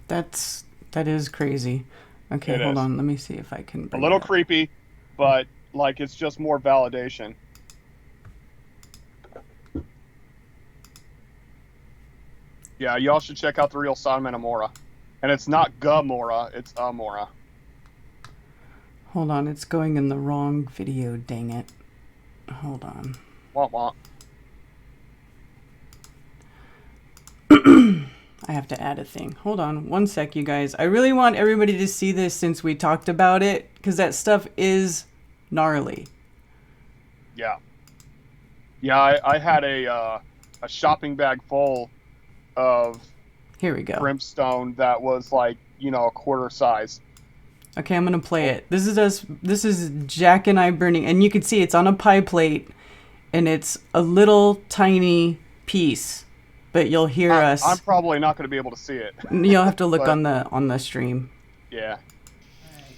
That is crazy. Okay, hold on. Let me see if I can bring a little creepy, but like it's just more validation. Yeah, y'all should check out the real Sodom and Gomorrah. And it's not Gomorrah, it's Amorah. Hold on, it's going in the wrong video, dang it. Hold on. Womp womp. I have to add a thing. Hold on one sec, you guys. I really want everybody to see this since we talked about it, because that stuff is gnarly. Yeah. Yeah, I had a shopping bag full of here we go. Brimstone that was like, a quarter size. Okay, I'm going to play it. This is Jack and I burning, and you can see it's on a pie plate, and it's a little tiny piece, but you'll hear us. I'm probably not going to be able to see it. You'll have to look on the stream. Yeah.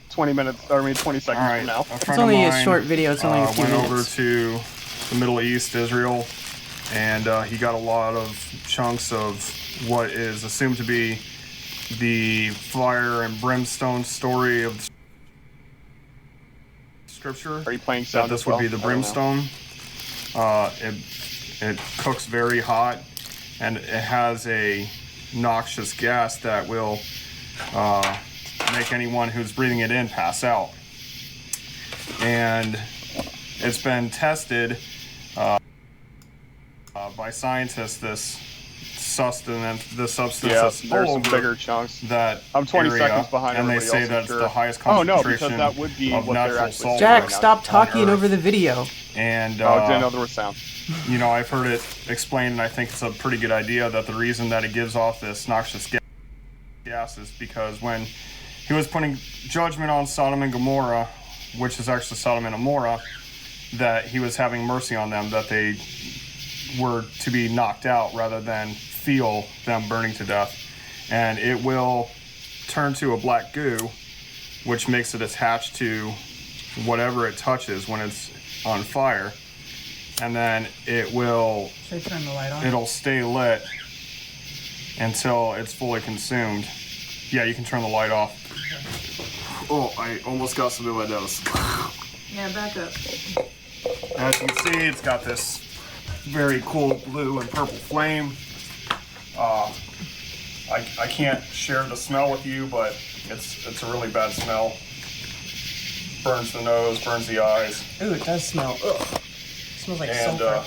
20 seconds from now. It's only a short video. It's only a few minutes. Went over to the Middle East, Israel, and he got a lot of chunks of what is assumed to be the fire and brimstone story of Scripture. Are you playing sound? That this would be the brimstone. It cooks very hot, and it has a noxious gas that will make anyone who's breathing it in pass out. And it's been tested by scientists. This substance that's there's all some bigger chunks. That I'm 20 area, seconds behind, and they say that's the highest concentration because that would be of what they're natural actually salt. Jack, stop talking over the video. And I didn't know there was sound. I've heard it explained, and I think it's a pretty good idea that the reason that it gives off this noxious gas is because when he was putting judgment on Sodom and Gomorrah, which is actually Sodom and Amorah, that he was having mercy on them, that they were to be knocked out rather than feel them burning to death. And it will turn to a black goo, which makes it attached to whatever it touches when it's on fire. And then it will... Should I turn the light on? It'll stay lit until it's fully consumed. Yeah, you can turn the light off. Oh, I almost got some in my nose. Yeah, back up. As you can see, it's got this very cool blue and purple flame. I can't share the smell with you, but it's a really bad smell. Burns the nose, burns the eyes. Ooh, it does smell. Ugh. It smells like sulfur.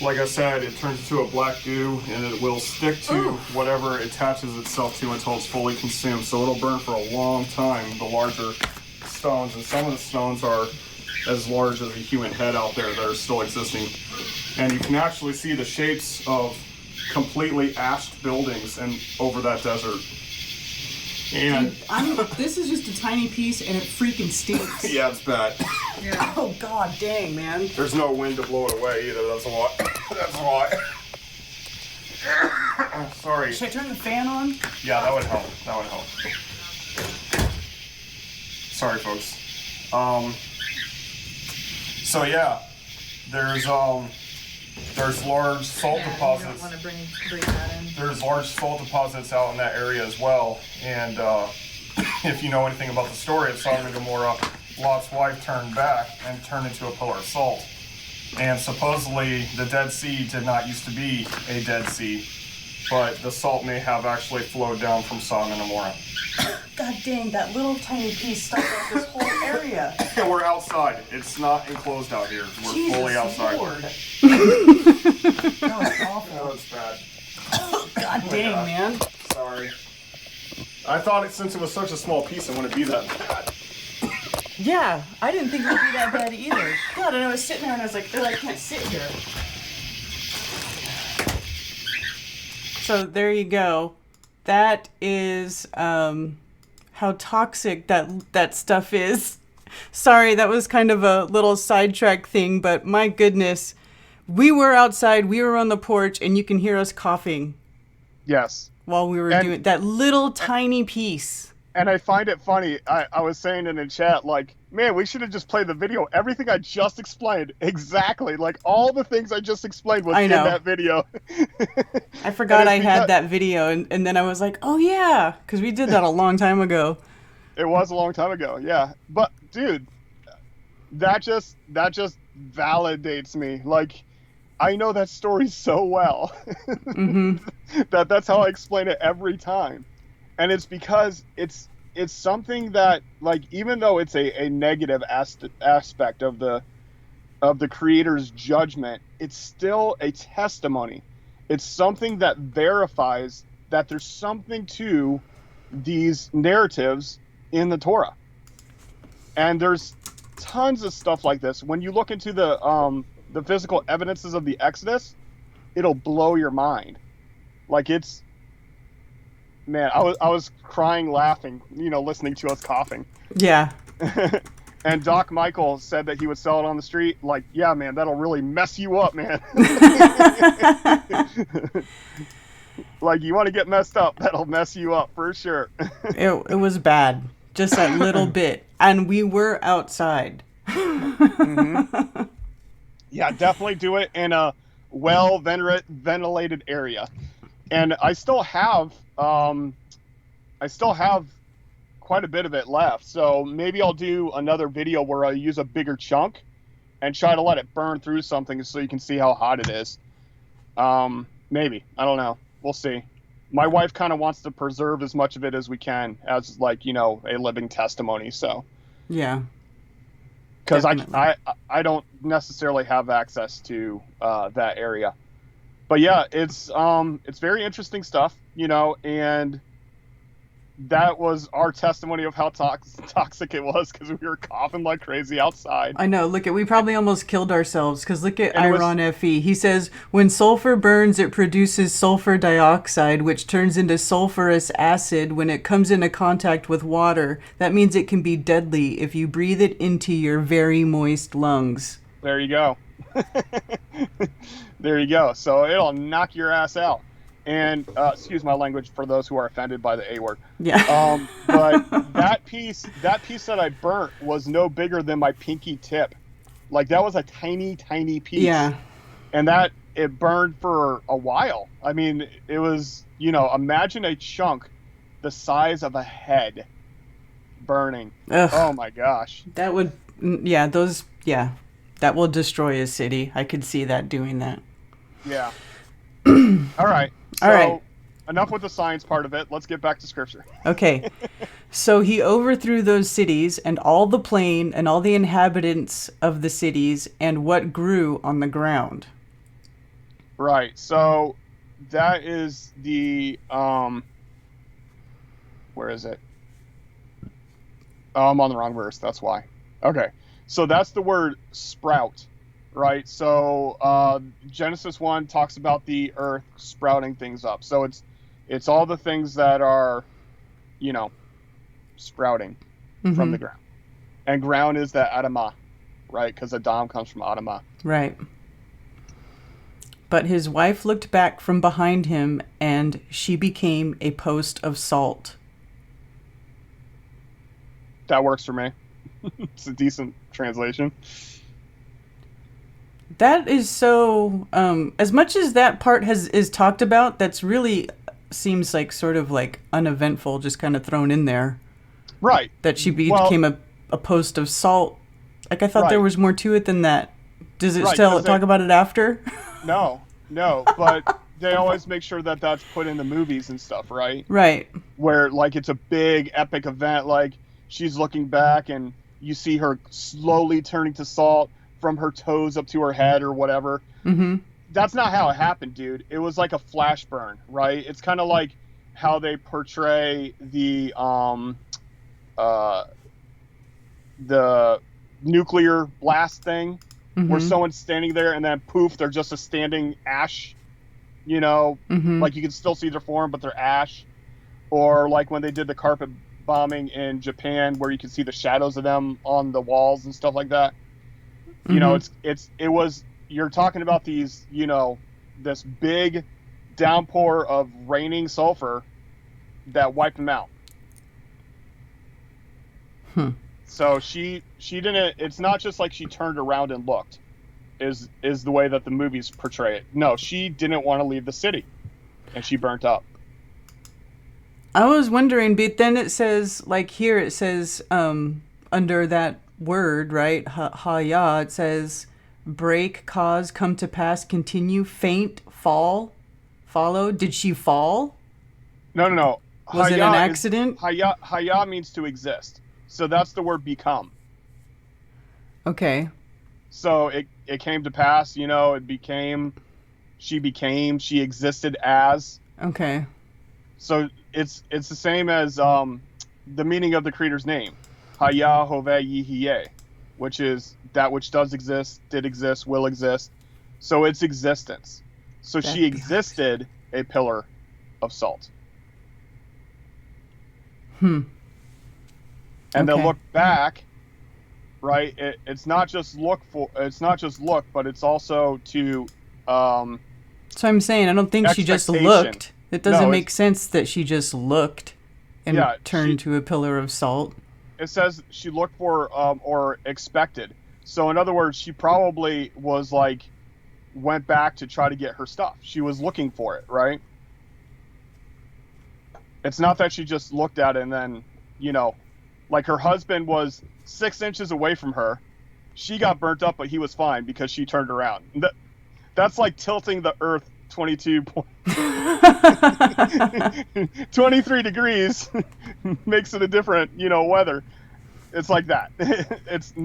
Like I said, it turns into a black goo, and it will stick to whatever it attaches itself to until it's fully consumed. So it'll burn for a long time, the larger stones. And some of the stones are as large as a human head out there that are still existing. And you can actually see the shapes of completely ashed buildings and over that desert. And this is just a tiny piece, and it freaking stinks. yeah, it's bad. Yeah. Oh god, dang, man. There's no wind to blow it away either. That's why. That's why. Sorry. Should I turn the fan on? Yeah, that would help. That would help. Sorry, folks. So yeah, there's large salt deposits. Want to bring that in. There's large salt deposits out in that area as well. And if you know anything about the story of Sodom and Gomorrah, Lot's wife turned back and turned into a pillar of salt. And supposedly the Dead Sea did not used to be a Dead Sea, but the salt may have actually flowed down from Sodom and Gomorrah. God dang, that little tiny piece stuck up this whole area. And we're outside. It's not enclosed out here. We're Jesus fully outside. Lord. That was awful. That was bad. God dang, God. man. Sorry. I thought since it was such a small piece, it wouldn't be that bad. Yeah, I didn't think it would be that bad either. God, and I was sitting there and I was like, oh, I can't sit here. So there you go. That is how toxic that stuff is. Sorry, that was kind of a little sidetrack thing, but my goodness. We were outside, we were on the porch, and you can hear us coughing. Yes. While we were doing that little tiny piece. And I find it funny. I was saying in the chat, like, man, we should have just played the video. Everything I just explained, exactly. Like, all the things I just explained was in that video. I forgot I had that video, and then I was like, oh, yeah, because we did that a long time ago. It was a long time ago, yeah. But, dude, that just validates me. Like, I know that story so well. Mm-hmm. That's how I explain it every time. And it's because it's something that, like, even though it's a negative aspect of the creator's judgment, it's still a testimony. It's something that verifies that there's something to these narratives in the Torah. And there's tons of stuff like this. When you look into the physical evidences of the Exodus, it'll blow your mind. Like, it's, man, I was crying, laughing, listening to us coughing. Yeah. And Doc Michael said that he would sell it on the street. Like, yeah, man, that'll really mess you up, man. Like, you want to get messed up, that'll mess you up for sure. It was bad. Just that little bit. And we were outside. Mm-hmm. Yeah, definitely do it in a well-ventilated area. And I still have quite a bit of it left. So maybe I'll do another video where I use a bigger chunk and try to let it burn through something so you can see how hot it is. Maybe. I don't know. We'll see. My wife kind of wants to preserve as much of it as we can as, like, a living testimony. So yeah. Because I don't necessarily have access to that area. But yeah, it's very interesting stuff, and that was our testimony of how toxic it was, because we were coughing like crazy outside. I know. We probably almost killed ourselves, because look at Iron FE. He says, when sulfur burns, it produces sulfur dioxide, which turns into sulfurous acid when it comes into contact with water. That means it can be deadly if you breathe it into your very moist lungs. There you go. There you go. So it'll knock your ass out. And excuse my language for those who are offended by the A word. Yeah. But that piece that I burnt was no bigger than my pinky tip. Like, that was a tiny, tiny piece. Yeah. And it burned for a while. I mean, it was, imagine a chunk the size of a head burning. Ugh. Oh my gosh. That would, that will destroy a city. I could see that doing that. Yeah. All right. So, All right. Enough with the science part of it. Let's get back to scripture. Okay. So he overthrew those cities and all the plain and all the inhabitants of the cities and what grew on the ground. Right. So that is the where is it? Oh, I'm on the wrong verse. That's why. Okay. So that's the word sprout, right? So Genesis 1 talks about the earth sprouting things up. So it's all the things that are, sprouting from the ground. And ground is the Adamah, right? Because Adam comes from Adamah. Right. But his wife looked back from behind him, and she became a post of salt. That works for me. It's a decent translation. That is so, as much as that part is talked about, that's really seems like sort of like uneventful, just kind of thrown in there. Right. That she became a post of salt. Like, I thought there was more to it than that. Does it still talk about it after? No, but they always make sure that that's put in the movies and stuff, right? Right. Where, like, it's a big epic event, like she's looking back and you see her slowly turning to salt from her toes up to her head or whatever. Mm-hmm. That's not how it happened, dude. It was like a flash burn, right? It's kind of like how they portray the nuclear blast thing, where someone's standing there and then poof, they're just a standing ash, like you can still see their form, but they're ash. Or like when they did the carpet bombing in Japan, where you can see the shadows of them on the walls and stuff like that. You're talking about these, this big downpour of raining sulfur that wiped them out. So she didn't, it's not just like she turned around and looked, is the way that the movies portray it. No, she didn't want to leave the city, and she burnt up. I was wondering, but then it says, like here it says, under that word, right, ha-ya, it says, break, cause, come to pass, continue, faint, fall, follow. Did she fall? No. Was it an accident? Haya means to exist. So that's the word become. Okay. So it came to pass, it became, she existed as. Okay. So it's the same as the meaning of the Creator's name. Haya Hoveh Yihye, which is that which does exist, did exist, will exist. So it's existence. So she existed a pillar of salt. And then look back, right? It's not just look, but it's also to. So I'm saying I don't think she just looked. It doesn't make sense that she just looked and turned to a pillar of salt. It says she looked for or expected. So in other words, she probably was like went back to try to get her stuff. She was looking for it, right? It's not that she just looked at it and then, like her husband was 6 inches away from her. She got burnt up, but he was fine because she turned around. That's like tilting the earth 23 degrees makes it a different, weather. It's like that. That's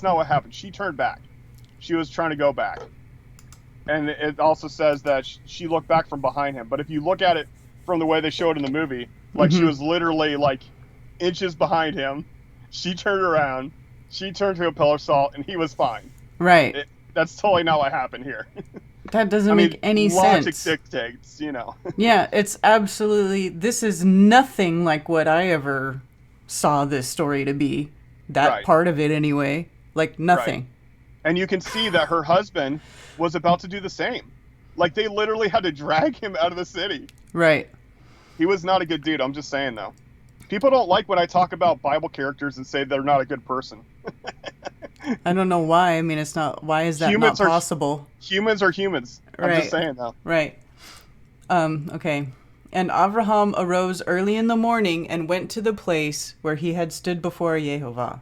not what happened. She turned back. She was trying to go back. And it also says that she looked back from behind him. But if you look at it from the way they show it in the movie, like she was literally like inches behind him. She turned around. She turned to a pillar of salt, and he was fine. Right. That's totally not what happened here. That doesn't make any logic sense. dictates, Yeah, it's absolutely. This is nothing like what I ever saw this story to be. That part of it, anyway. Like nothing. Right. And you can see that her husband was about to do the same. Like they literally had to drag him out of the city. Right. He was not a good dude. I'm just saying, though. People don't like when I talk about Bible characters and say they're not a good person. I don't know why. I mean, it's not. Why is that not possible? Humans are humans. I'm just saying, though. Right. Okay. And Avraham arose early in the morning and went to the place where he had stood before Jehovah.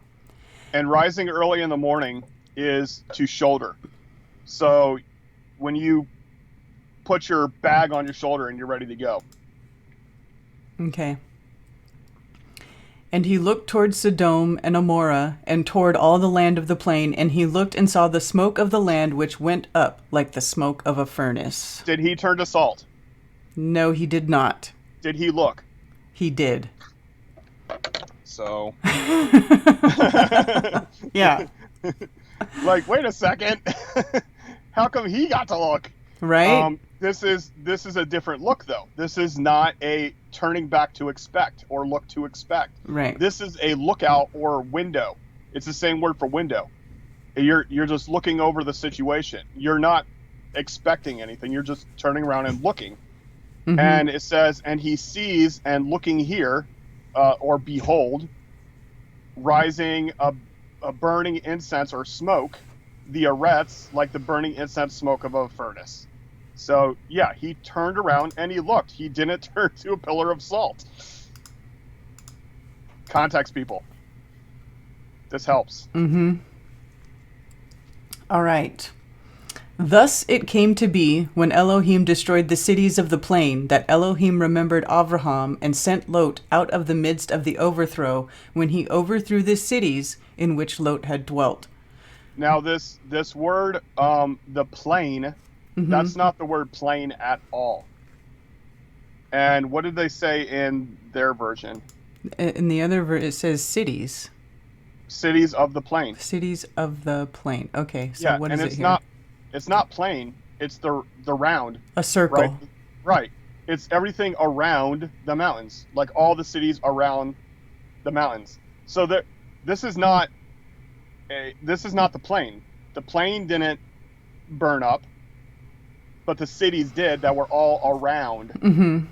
And rising early in the morning is to shoulder. So when you put your bag on your shoulder and you're ready to go. Okay. And he looked toward Sodom and Amorah, and toward all the land of the plain, and he looked and saw the smoke of the land which went up like the smoke of a furnace. Did he turn to salt? No, he did not. Did he look? He did. So. Yeah. Like, wait a second. How come he got to look? Right? This is a different look, though. This is not a turning back to expect or look to expect. Right. This is a lookout or window. It's the same word for window. You're just looking over the situation. You're not expecting anything. You're just turning around and looking. Mhm. And it says, and he sees and looking here, or behold, rising a burning incense or smoke, the arets, like the burning incense smoke of a furnace. So, yeah, he turned around and he looked. He didn't turn to a pillar of salt. Context, people. This helps. Mm-hmm. All right. Thus it came to be, when Elohim destroyed the cities of the plain, that Elohim remembered Avraham and sent Lot out of the midst of the overthrow, when he overthrew the cities in which Lot had dwelt. Now, this word, the plain, that's not the word plain at all. And what did they say in their version? In the other it says cities. Cities of the plain. Cities of the plain. Okay, so Yeah, what and is it's it here? it's not plain. It's the round. A circle. Right. Right. It's everything around the mountains, like all the cities around the mountains. So this is not the plain. The plain didn't burn up, but the cities did that were all around. Mm-hmm.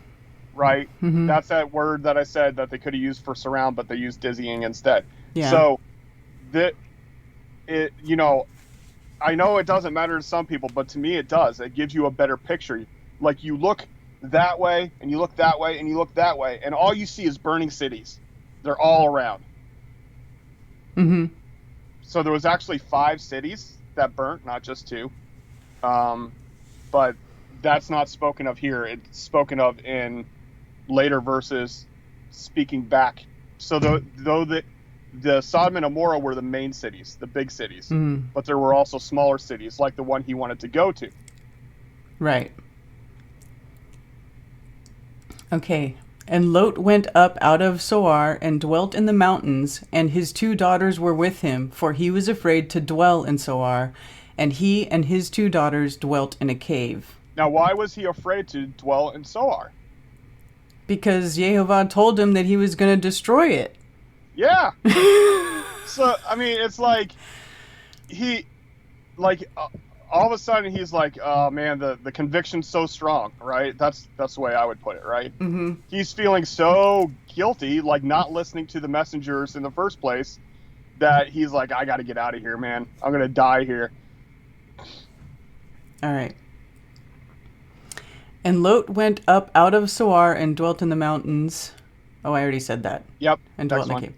Right? Mm-hmm. That's that word that I said that they could have used for surround, but they used dizzying instead. Yeah. So I know it doesn't matter to some people, but to me it does. It gives you a better picture. Like, you look that way, and you look that way, and you look that way, and all you see is burning cities. They're all around. Mm-hmm. So there was actually 5 cities that burnt, not just 2. But that's not spoken of here. It's spoken of in later verses, speaking back. So though the Sodom and Gomorrah were the main cities, the big cities, but there were also smaller cities, like the one he wanted to go to. Right. Okay. And Lot went up out of Zoar and dwelt in the mountains, and his 2 daughters were with him, for he was afraid to dwell in Zoar, and he and his 2 daughters dwelt in a cave. Now, why was he afraid to dwell in Zoar? Because Jehovah told him that he was going to destroy it. Yeah. So, I mean, it's like all of a sudden he's like, oh man, the conviction's so strong, right? That's the way I would put it, right? Mm-hmm. He's feeling so guilty, like not listening to the messengers in the first place, that he's like, I got to get out of here, man. I'm going to die here. All right. And Lot went up out of Zoar and dwelt in the mountains. Oh, I already said that. Yep. And dwelt in Next a one. cave.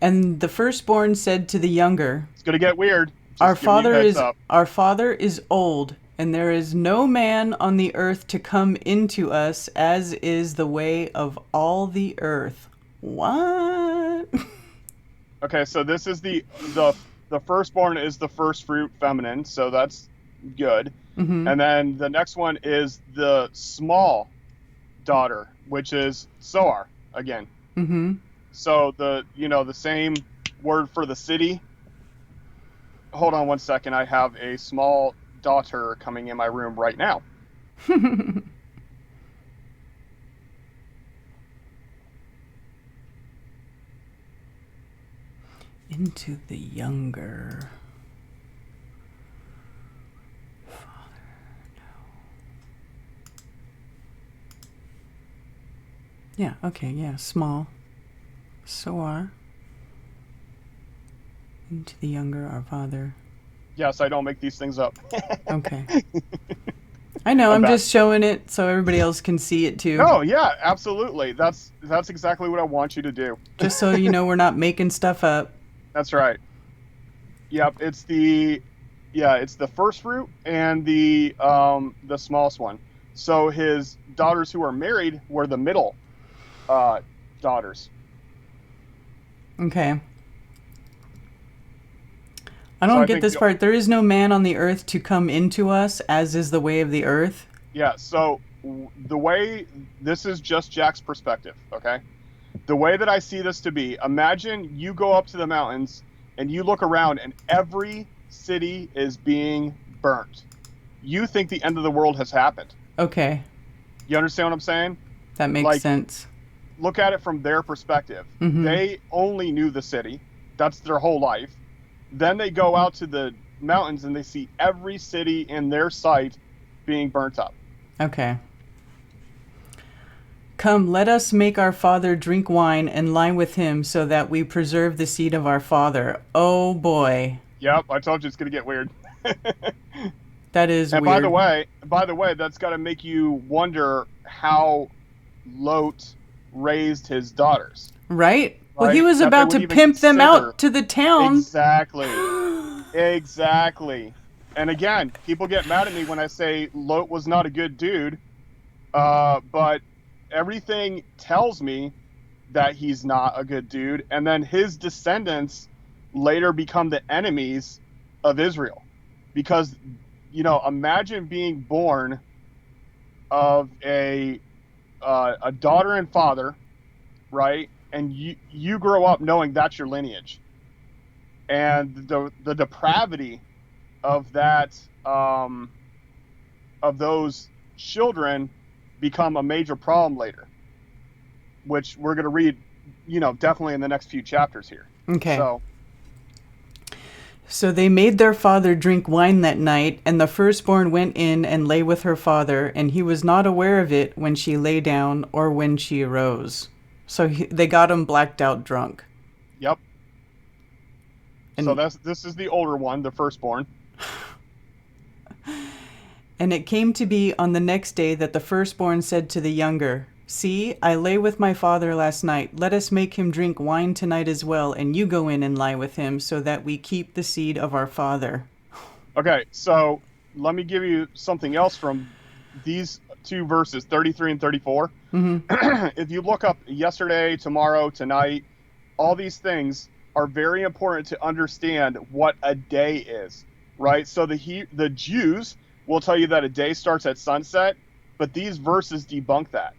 And the firstborn said to the younger, It's going to get weird. Just Our giving you a heads up. father is old, and there is no man on the earth to come into us, as is the way of all the earth. What? Okay, so this is the firstborn is the first fruit feminine, so that's good. Mm-hmm. And then the next one is the small daughter, which is Zoar again. Mm-hmm. So the same word for the city. Hold on one second. I have a small daughter coming in my room right now. Into the younger. Yeah, okay, yeah, small. Soar. Into the younger, our father. Yes, I don't make these things up. Okay. I know, I'm just showing it so everybody else can see it too. No, yeah, absolutely. That's exactly what I want you to do. Just so you know we're not making stuff up. That's right. Yep, it's the first fruit and the smallest one. So his daughters who are married were the middle daughters. Okay. I don't get this part. There is no man on the earth to come into us, as is the way of the earth. Yeah, so the way, this is just Jack's perspective, okay? The way that I see this to be, imagine you go up to the mountains and you look around and every city is being burnt. You think the end of the world has happened. Okay. You understand what I'm saying? That makes Like, sense. Look at it from their perspective. Mhm. They only knew the city. That's their whole life. Then they go out to the mountains and they see every city in their sight being burnt up. Okay. Come, let us make our father drink wine and lie with him so that we preserve the seed of our father. Oh boy. Yep, I told you it's going to get weird. That is And weird. by the way, that's got to make you wonder how Lot raised his daughters. Right? Well, he Right? was That they about would to even pimp them consider. out to the town. Exactly. And again, people get mad at me when I say Lot was not a good dude, but everything tells me that he's not a good dude. And then his descendants later become the enemies of Israel. Because, imagine being born of a daughter and father, right? And you grow up knowing that's your lineage. And the depravity of that, of those children become a major problem later, which we're going to read, definitely in the next few chapters here. Okay. So they made their father drink wine that night, and the firstborn went in and lay with her father, and he was not aware of it when she lay down or when she arose. So they got him blacked out drunk. Yep. And, so this is the older one, the firstborn. And it came to be on the next day that the firstborn said to the younger, "See, I lay with my father last night. Let us make him drink wine tonight as well, and you go in and lie with him, so that we keep the seed of our father." Okay, so let me give you something else from these two verses, 33 and 34. Mm-hmm. If you look up yesterday, tomorrow, tonight, all these things are very important to understand what a day is, right? So the Jews will tell you that a day starts at sunset, but these verses debunk that.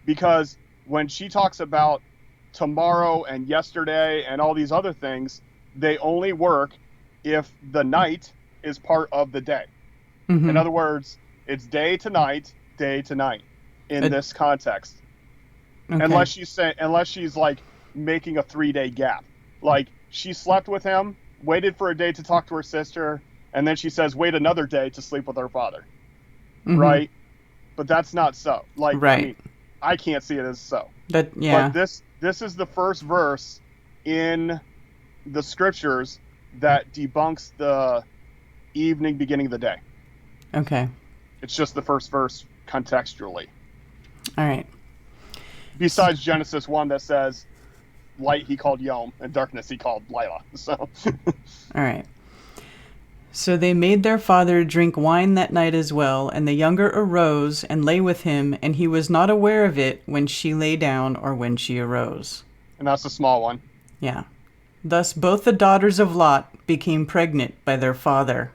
Because when she talks about tomorrow and yesterday and all these other things, they only work if the night is part of the day. Mm-hmm. In other words, it's day to night in this context. Okay. Unless she's like making a 3-day gap. Like she slept with him, waited for a day to talk to her sister, and then she says, wait another day to sleep with her father. Mm-hmm. Right? But that's not so. Like, right. I mean, I can't see it as so. Yeah. But this is the first verse in the scriptures that debunks the evening beginning of the day. Okay. It's just the first verse contextually. All right. Besides Genesis 1 that says light he called Yom and darkness he called Lila. So all right. So they made their father drink wine that night as well, and the younger arose and lay with him, and he was not aware of it when she lay down or when she arose. And that's a small one. Yeah. Thus both the daughters of Lot became pregnant by their father.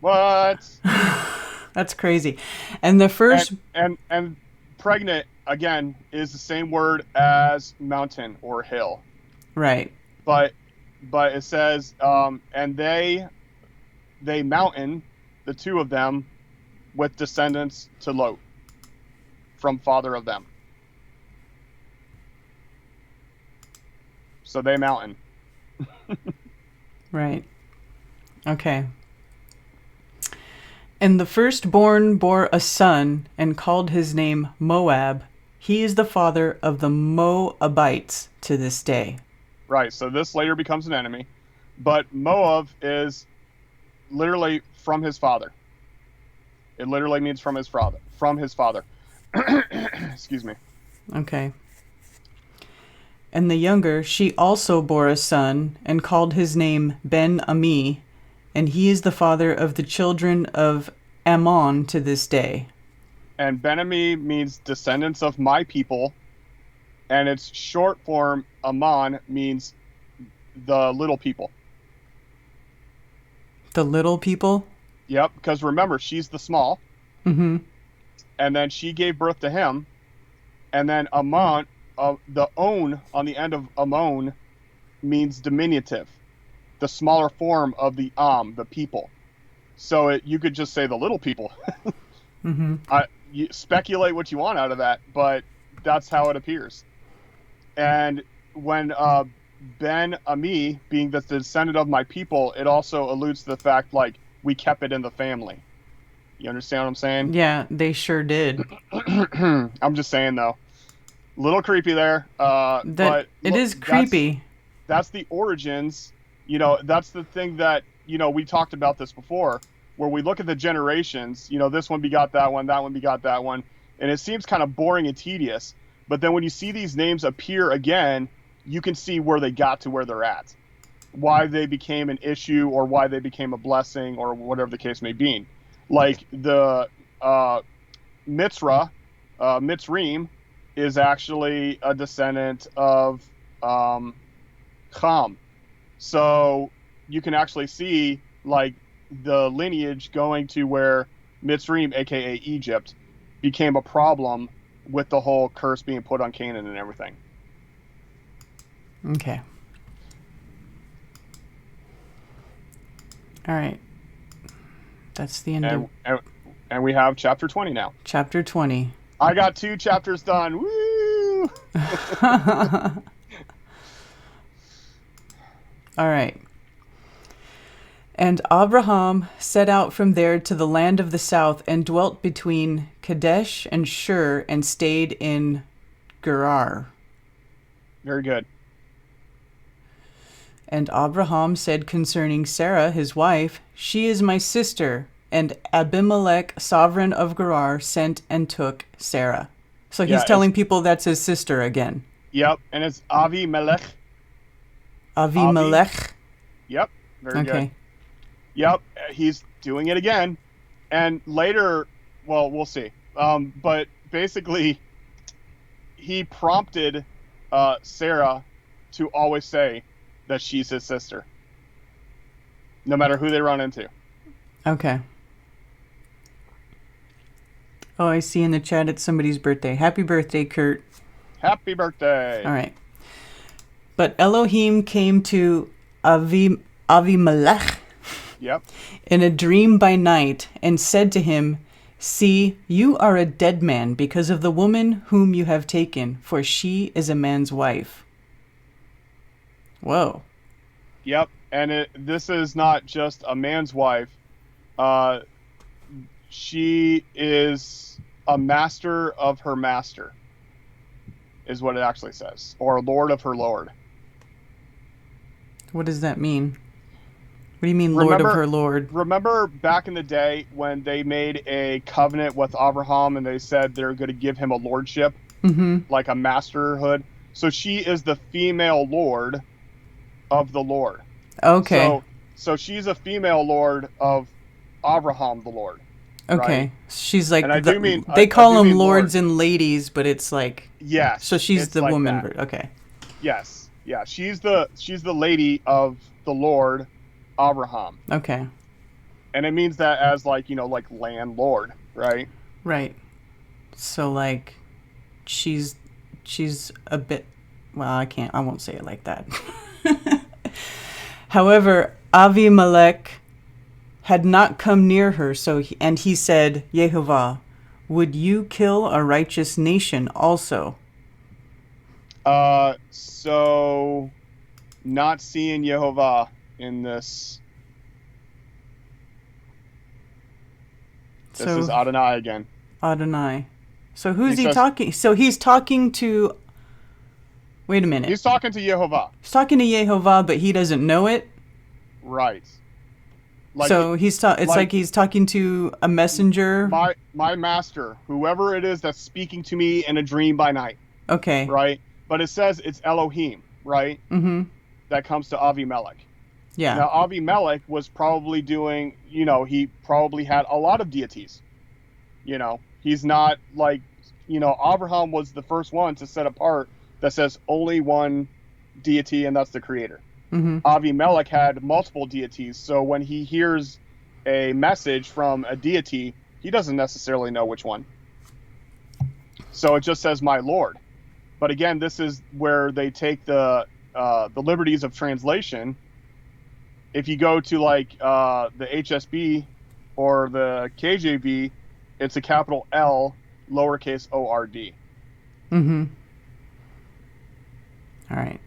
What? That's crazy. And the first... And pregnant, again, is the same word as mountain or hill. Right. But it says, and they mountain, the two of them, with descendants to Lot, from father of them. So they mountain. Right. Okay. And the firstborn bore a son and called his name Moab. He is the father of the Moabites to this day. Right, so this later becomes an enemy. But Moab is literally from his father. It literally means from his father. Excuse me. Okay. And the younger, she also bore a son and called his name Ben-Ami, and he is the father of the children of Ammon to this day. And Ben-Ami means descendants of my people, and its short form, Ammon, means the little people. The little people? Yep, because remember, she's the small. Mm-hmm. And then she gave birth to him. And then Ammon, the on the end of Ammon, means diminutive. the smaller form of the the people. So you could just say the little people. Mm-hmm. You speculate what you want out of that, but that's how it appears. And when Ben Ami, being the descendant of my people, it also alludes to the fact, like, we kept it in the family. You understand what I'm saying? Yeah, they sure did. I'm just saying, though. A little creepy there. But it is creepy. That's the origins. That's the thing that, we talked about this before, where we look at the generations, this one begot that one begot that one, and it seems kind of boring and tedious. But then when you see these names appear again, you can see where they got to where they're at, why they became an issue, or why they became a blessing, or whatever the case may be. Like the Mitzrayim is actually a descendant of Ham. So you can actually see, like, the lineage going to where Mitzrayim, aka Egypt, became a problem with the whole curse being put on Canaan and everything. Okay. All right. That's the end of... And we have chapter 20 now. Chapter 20. I got 2 chapters done. Woo! All right. And Abraham set out from there to the land of the south and dwelt between Kadesh and Shur and stayed in Gerar. Very good. And Abraham said concerning Sarah, his wife, "She is my sister." And Abimelech, sovereign of Gerar, sent and took Sarah. So he's telling people that's his sister again. Yep, and it's Avimelech. Avimelech? Yep, very good. Okay. Yep, he's doing it again. And later, well, we'll see. But basically, he prompted Sarah to always say that she's his sister, no matter who they run into. Okay. Oh, I see in the chat it's somebody's birthday. Happy birthday, Kurt. Happy birthday. All right. But Elohim came to Avimelech Yep. in a dream by night and said to him, "See, you are a dead man because of the woman whom you have taken, for she is a man's wife." Whoa. Yep, and this is not just a man's wife. She is a master of her master, is what it actually says, or lord of her lord. What does that mean? What do you mean, Lord of her Lord? Remember back in the day when they made a covenant with Abraham and they said they're going to give him a lordship, like a masterhood? So she is the female lord of the Lord. Okay. So she's a female lord of Abraham the Lord. Okay. Right? She's like, And I do mean, they call them lords lord. and ladies, but it's like, yes. So she's the like woman. that. Okay. Yes. Yeah. She's the lady of the Lord Abraham. Okay. And it means that as like landlord, right? Right. So like, she's a bit, well, I won't say it like that. However, Avimelech had not come near her, and he said, "Jehovah, would you kill a righteous nation also?" So not seeing Jehovah in this. This is Adonai again. Adonai. So who's he talking? So he's talking to. Wait a minute. He's talking to Jehovah. He's talking to Jehovah, but he doesn't know it. Right. So it's like he's talking to a messenger. My master, whoever it is that's speaking to me in a dream by night. Okay. Right? But it says it's Elohim, right? Mm-hmm. That comes to Avimelech. Yeah. Now, Avimelech was probably doing, he probably had a lot of deities. He's not like, Abraham was the first one to set apart that says only one deity, and that's the creator. Mm-hmm. Avimelech had multiple deities, so when he hears a message from a deity, he doesn't necessarily know which one. So it just says "my Lord." But again, this is where they take the liberties of translation, if you go to like the HSB or the KJV, it's a capital L, lowercase O-R-D. Mm-hmm. All right.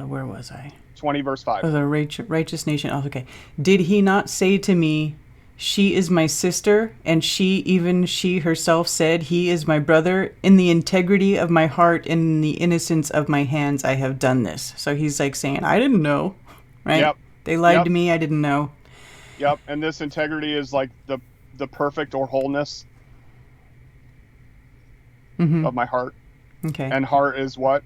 Where was I? 20 verse 5. Oh, the righteous nation. Oh, okay. Did he not say to me, she is my sister, and she herself said, he is my brother. In the integrity of my heart and in the innocence of my hands, I have done this. So he's like saying, I didn't know, right? Yep. They lied Yep. to me. I didn't know. Yep. And this integrity is like the perfect or wholeness Mm-hmm. of my heart. Okay. And heart is what?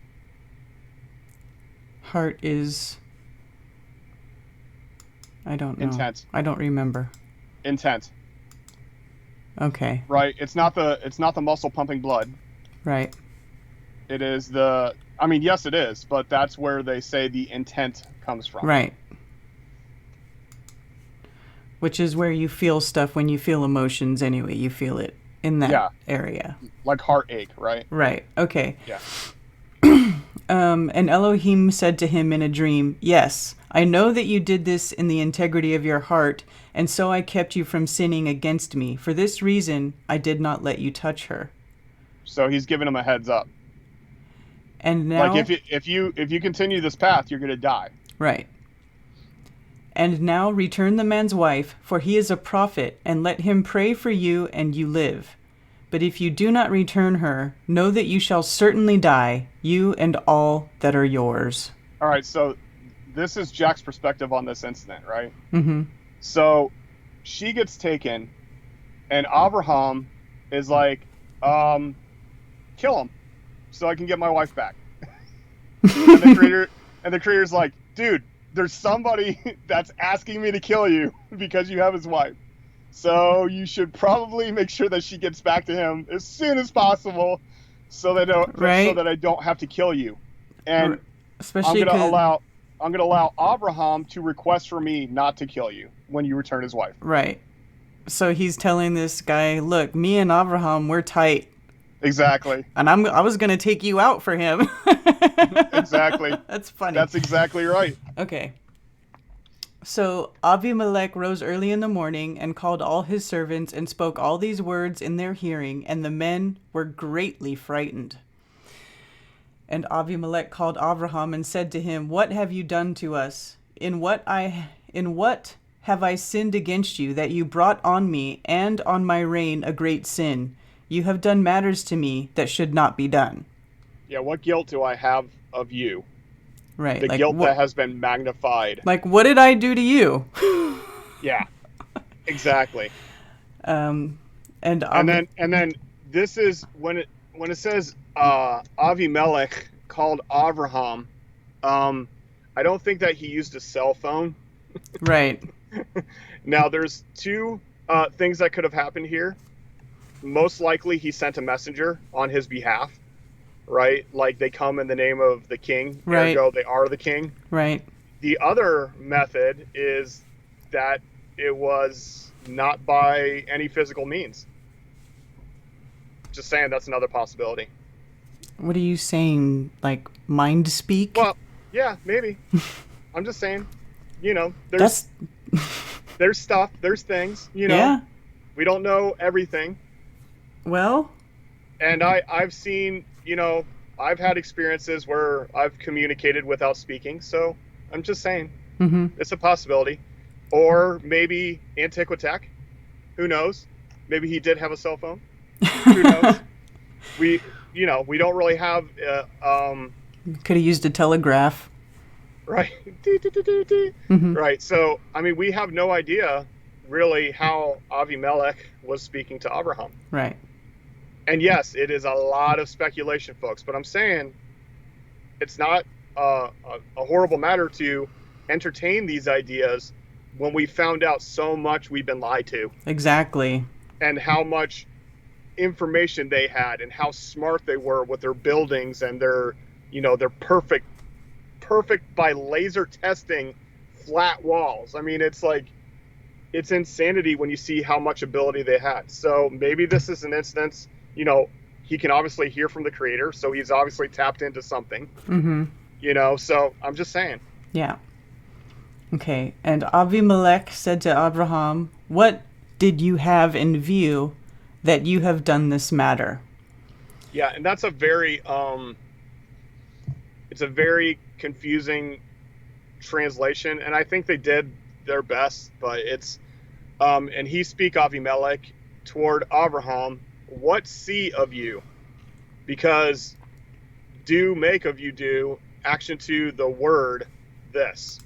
Heart is... I don't know. Intent. I don't remember. Intent. Okay. Right. It's not the muscle pumping blood. Right. It is yes, it is, but that's where they say the intent comes from. Right. Which is where you feel stuff when you feel emotions anyway. You feel it in that area. Like heartache, right? Right. Okay. Yeah. And Elohim said to him in a dream, yes, I know that you did this in the integrity of your heart, and so I kept you from sinning against me. For this reason, I did not let you touch her. So he's giving him a heads up. And now, like if you continue this path, you're going to die. Right. And now return the man's wife, for he is a prophet, and let him pray for you, and you live. But if you do not return her, know that you shall certainly die, you and all that are yours. All right, so this is Jack's perspective on this incident, right? Mm-hmm. So she gets taken, and Abraham is like, kill him, so I can get my wife back. and the creator's like, dude, there's somebody that's asking me to kill you because you have his wife. So you should probably make sure that she gets back to him as soon as possible, so that I don't have to kill you. And especially I'm gonna allow Abraham to request for me not to kill you when you return his wife. Right. So he's telling this guy, look, me and Abraham, we're tight. Exactly. And I was gonna take you out for him. Exactly. That's funny. That's exactly right. Okay. So Abimelech rose early in the morning and called all his servants and spoke all these words in their hearing, and the men were greatly frightened. And Abimelech called Abraham and said to him, what have you done to us? In what have I sinned against you, that you brought on me and on my reign a great sin? You have done matters to me that should not be done. Yeah, what guilt do I have of you? Right. The guilt that has been magnified. Like, what did I do to you? Yeah, exactly. And then this is when it says Avimelech called Abraham. I don't think that he used a cell phone. Right. Now there's two things that could have happened here. Most likely he sent a messenger on his behalf. Right? Like they come in the name of the king. Right. Ergo, they are the king. Right. The other method is that it was not by any physical means. Just saying, that's another possibility. What are you saying? Like mind speak? Well, yeah, maybe. I'm just saying, there's stuff, there's things, Yeah. We don't know everything. Well. And I've seen, I've had experiences where I've communicated without speaking. So I'm just saying, It's a possibility. Or maybe Antiquitech. Who knows? Maybe he did have a cell phone. Who knows? We don't really have. Could have used a telegraph. Right. Right. So, we have no idea really how Avimelech was speaking to Abraham. Right. And yes, it is a lot of speculation, folks, but I'm saying it's not a horrible matter to entertain these ideas when we found out so much we've been lied to. Exactly. And how much information they had and how smart they were with their buildings and their perfect by laser testing flat walls. It's insanity when you see how much ability they had. So maybe this is an instance, he can obviously hear from the creator, so he's obviously tapped into something. So I'm just saying. Yeah. Okay. And Avimelech said to Abraham, "What did you have in view that you have done this matter?" Yeah, and that's it's a very confusing translation, and I think they did their best, but and he speak Avimelech toward Abraham, what see of you? Because do make of you do action to the word this.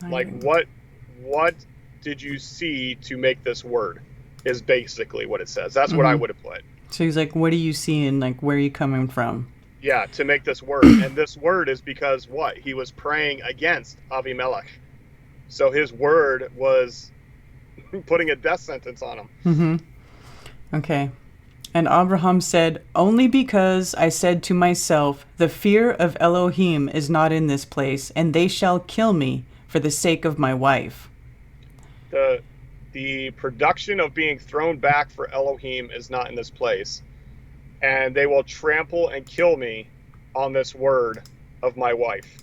Like what did you see to make this word is basically what it says. That's what I would have put. So he's like, what are you seeing? Like, where are you coming from? Yeah, to make this word. And this word is because what? He was praying against Avimelech. So his word was putting a death sentence on him. Mm-hmm. Okay. And Abraham said, "Only because I said to myself, the fear of Elohim is not in this place, and they shall kill me for the sake of my wife." The production of being thrown back for Elohim is not in this place, and they will trample and kill me on this word of my wife.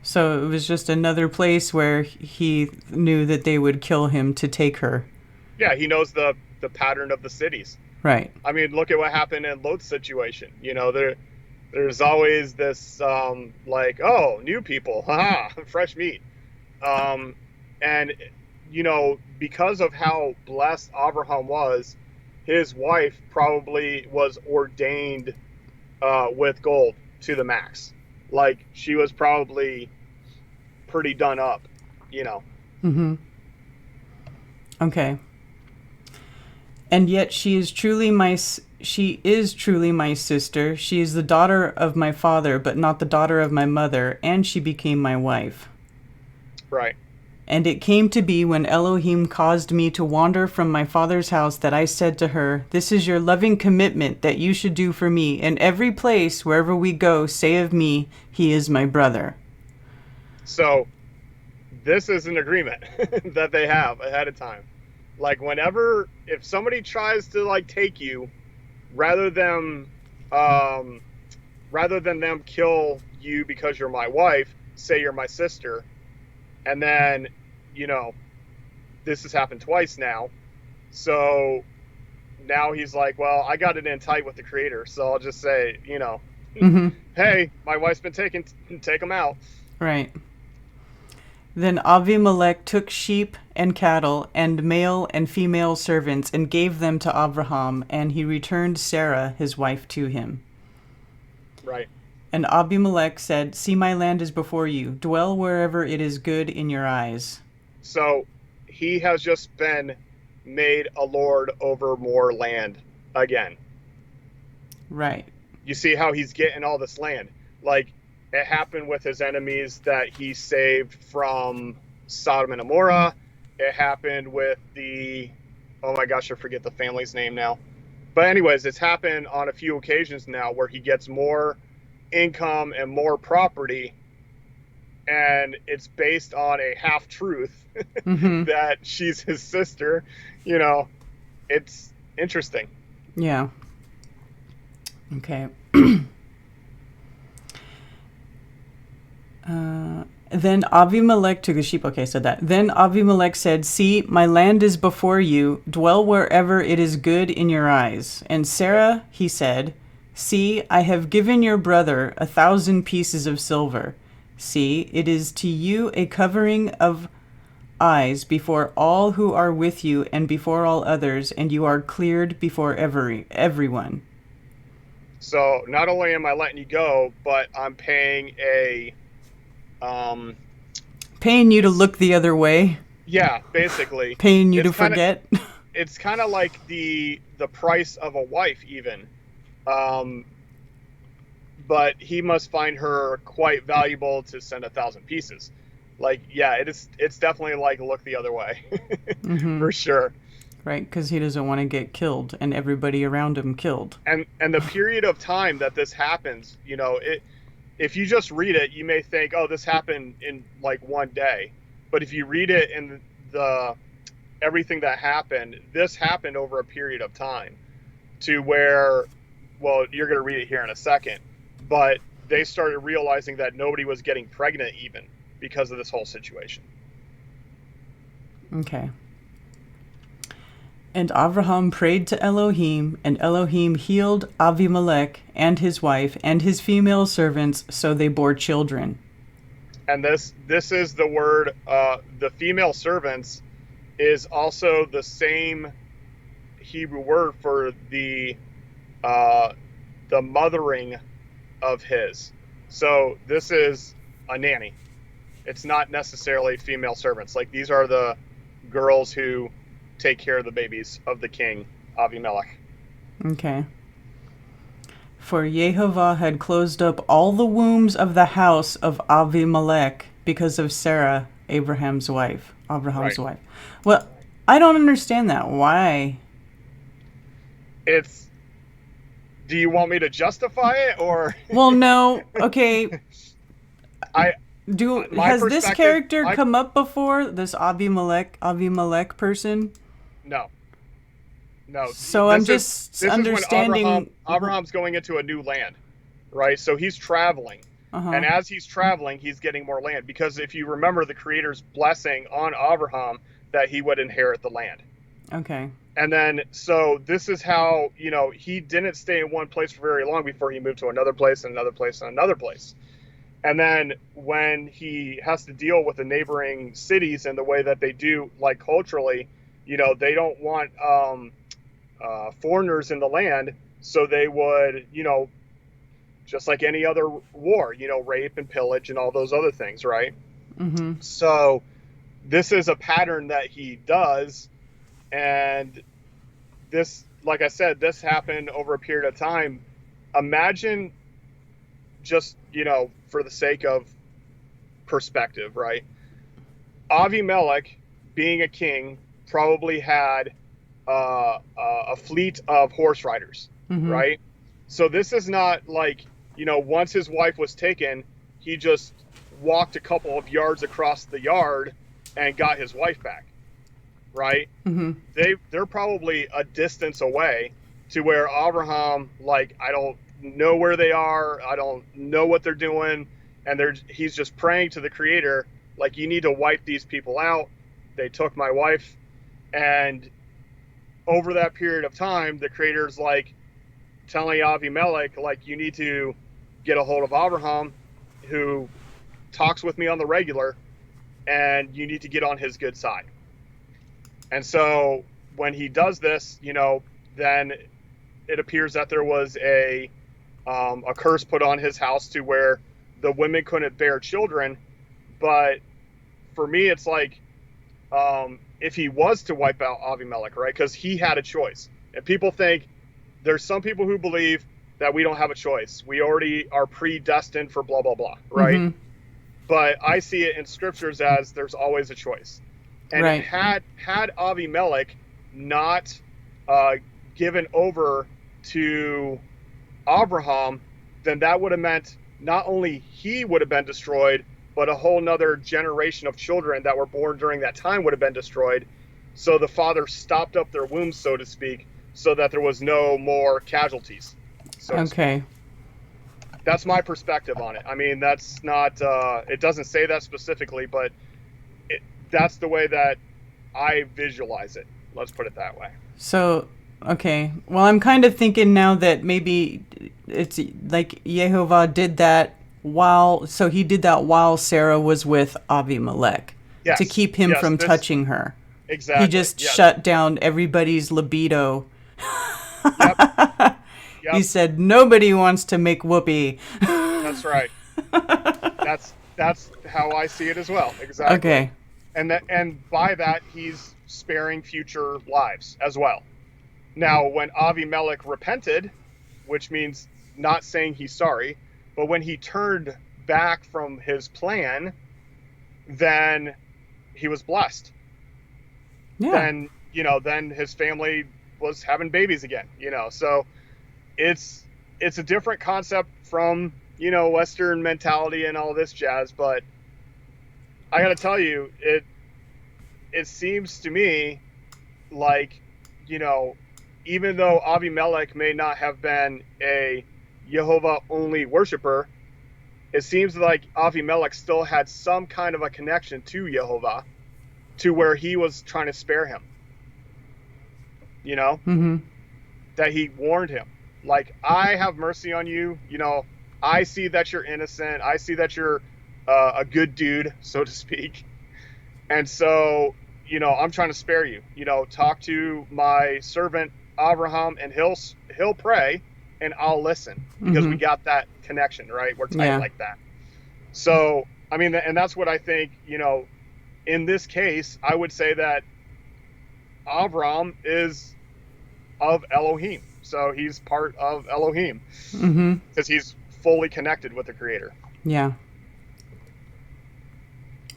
So it was just another place where he knew that they would kill him to take her. Yeah, he knows the pattern of the cities. Right. I mean, look at what happened in Lot's situation. There's always this like, oh, new people, haha, fresh meat. And because of how blessed Abraham was, his wife probably was ordained with gold to the max. Like, she was probably pretty done up, Mm-hmm. Okay. And yet she is truly my sister. She is the daughter of my father, but not the daughter of my mother, and she became my wife. Right. And it came to be when Elohim caused me to wander from my father's house that I said to her, "This is your loving commitment that you should do for me. In every place, wherever we go, say of me, he is my brother." So this is an agreement that they have ahead of time. Like, if somebody tries to like take you, rather than them kill you because you're my wife, say you're my sister. And then, this has happened twice now. So now he's like, well, I got it in tight with the creator. So I'll just say, Mm-hmm. Hey, my wife's been taken, take them out. Right. Then Avimelech took sheep and cattle and male and female servants and gave them to Abraham, and he returned Sarah, his wife, to him. Right. And Abimelech said, "See, my land is before you. Dwell wherever it is good in your eyes." So he has just been made a lord over more land again. Right. You see how he's getting all this land. Like, it happened with his enemies that he saved from Sodom and Gomorrah. It happened with oh my gosh, I forget the family's name now. But anyways, it's happened on a few occasions now where he gets more income and more property, and it's based on a half-truth Mm-hmm. that she's his sister. It's interesting. Yeah. Okay. Then Avimelech took a sheep. Okay, said that. Then Avimelech said, "See, my land is before you. Dwell wherever it is good in your eyes." And Sarah, he said, "See, I have given your brother 1,000 pieces of silver. See, it is to you a covering of eyes before all who are with you and before all others, and you are cleared before everyone." So not only am I letting you go, but I'm paying Paying you to look the other way. Yeah, basically. Paying you to forget. It's kind of like the price of a wife, even. But he must find her quite valuable to send 1,000 pieces. Like, yeah, it's definitely like look the other way. Mm-hmm. For sure. Right, because he doesn't want to get killed and everybody around him killed. And the period of time that this happens, if you just read it, you may think, oh, this happened in like one day. But if you read it in everything that happened, this happened over a period of time. to where, well, you're going to read it here in a second, but they started realizing that nobody was getting pregnant even because of this whole situation. Okay. And Avraham prayed to Elohim, and Elohim healed Avimelech and his wife and his female servants, so they bore children. And this is the word, the female servants is also the same Hebrew word for the mothering of his. So this is a nanny. It's not necessarily female servants. Like, these are the girls who take care of the babies of the king, Avimelech. Okay. For Jehovah had closed up all the wombs of the house of Avimelech because of Sarah, Abraham's wife. Wife. Well, I don't understand that. Why? Do you want me to justify it, or? Well, no. Okay. Has this character come up before? This Avimelech person? No. So I'm just understanding. Is when Abraham's going into a new land, right? So he's traveling. And as he's traveling, he's getting more land. Because if you remember the Creator's blessing on Abraham, that he would inherit the land. Okay. And then, so this is how, he didn't stay in one place for very long before he moved to another place and another place and another place. And then when he has to deal with the neighboring cities and the way that they do, like culturally, they don't want foreigners in the land. So they would, just like any other war, rape and pillage and all those other things, right? Mm-hmm. So this is a pattern that he does. And this, like I said, this happened over a period of time. Imagine just, for the sake of perspective, right? Avimelech, being a king, probably had a fleet of horse riders, right? So this is not like, once his wife was taken, he just walked a couple of yards across the yard and got his wife back, right? They're probably a distance away to where Abraham, like, I don't know where they are, I don't know what they're doing, and he's just praying to the Creator, like, you need to wipe these people out. They took my wife. And over that period of time, the Creator's like telling Avimelech, like, you need to get a hold of Abraham, who talks with me on the regular, and you need to get on his good side. And so when he does this, then it appears that there was a curse put on his house to where the women couldn't bear children. But for me, it's like, if he was to wipe out Avimelech, right? Because he had a choice. And people think, there's some people who believe that we don't have a choice. We already are predestined for blah, blah, blah, right? But I see it in scriptures as there's always a choice. And right. had Avimelech not given over to Abraham, then that would have meant not only he would have been destroyed, but a whole nother generation of children that were born during that time would have been destroyed. So the father stopped up their wombs, so to speak, so that there was no more casualties. Okay. That's my perspective on it. I mean, that's not, it doesn't say that specifically, but that's the way that I visualize it. Let's put it that way. So, okay. Well, I'm kind of thinking now that maybe it's like Jehovah did that while Sarah was with Avimelech, to keep him from touching her. Exactly. He just shut down everybody's libido. Yep. He said, nobody wants to make whoopee. That's right. That's how I see it as well. Exactly. Okay. And by that, he's sparing future lives as well. Now, when Avimelech repented, which means not saying he's sorry, but when he turned back from his plan, then he was blessed. Yeah. Then his family was having babies again, so it's a different concept from, Western mentality and all this jazz. But I got to tell you, it seems to me like, even though Avimelech may not have been a Jehovah only worshiper, it seems like Avimelech still had some kind of a connection to Jehovah, to where he was trying to spare him. You know, that he warned him, like, I have mercy on you. You know, I see that you're innocent. I see that you're a good dude, so to speak. And so, you know, I'm trying to spare you. You know, talk to my servant Abraham, and he'll pray, and I'll listen, because we got that connection, right? We're tight like that. So, I mean, and that's what I think. You know, in this case, I would say that Avram is of Elohim, so he's part of Elohim, because he's fully connected with the Creator. Yeah.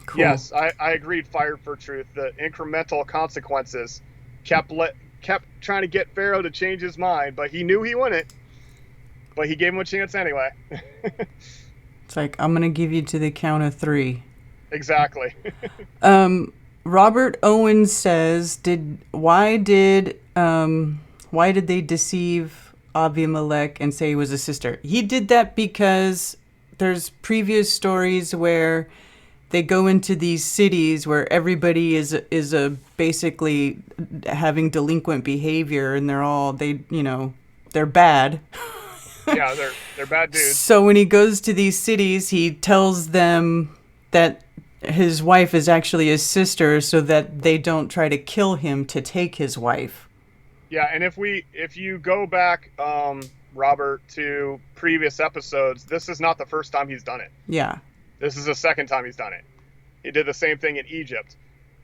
Cool. Yes, I agreed. Fired for truth. The incremental consequences kept trying to get Pharaoh to change his mind, but he knew he wouldn't. But he gave him a chance anyway. It's like, I'm gonna give you to the count of 3. Exactly. Robert Owens says, why did they deceive Avimelech and say he was a sister? He did that because there's previous stories where they go into these cities where everybody is basically having delinquent behavior, and they're bad. Yeah, they're bad dudes. So when he goes to these cities, he tells them that his wife is actually his sister, so that they don't try to kill him to take his wife. Yeah, and if you go back, Robert, to previous episodes, this is not the first time he's done it. Yeah. This is the second time he's done it. He did the same thing in Egypt.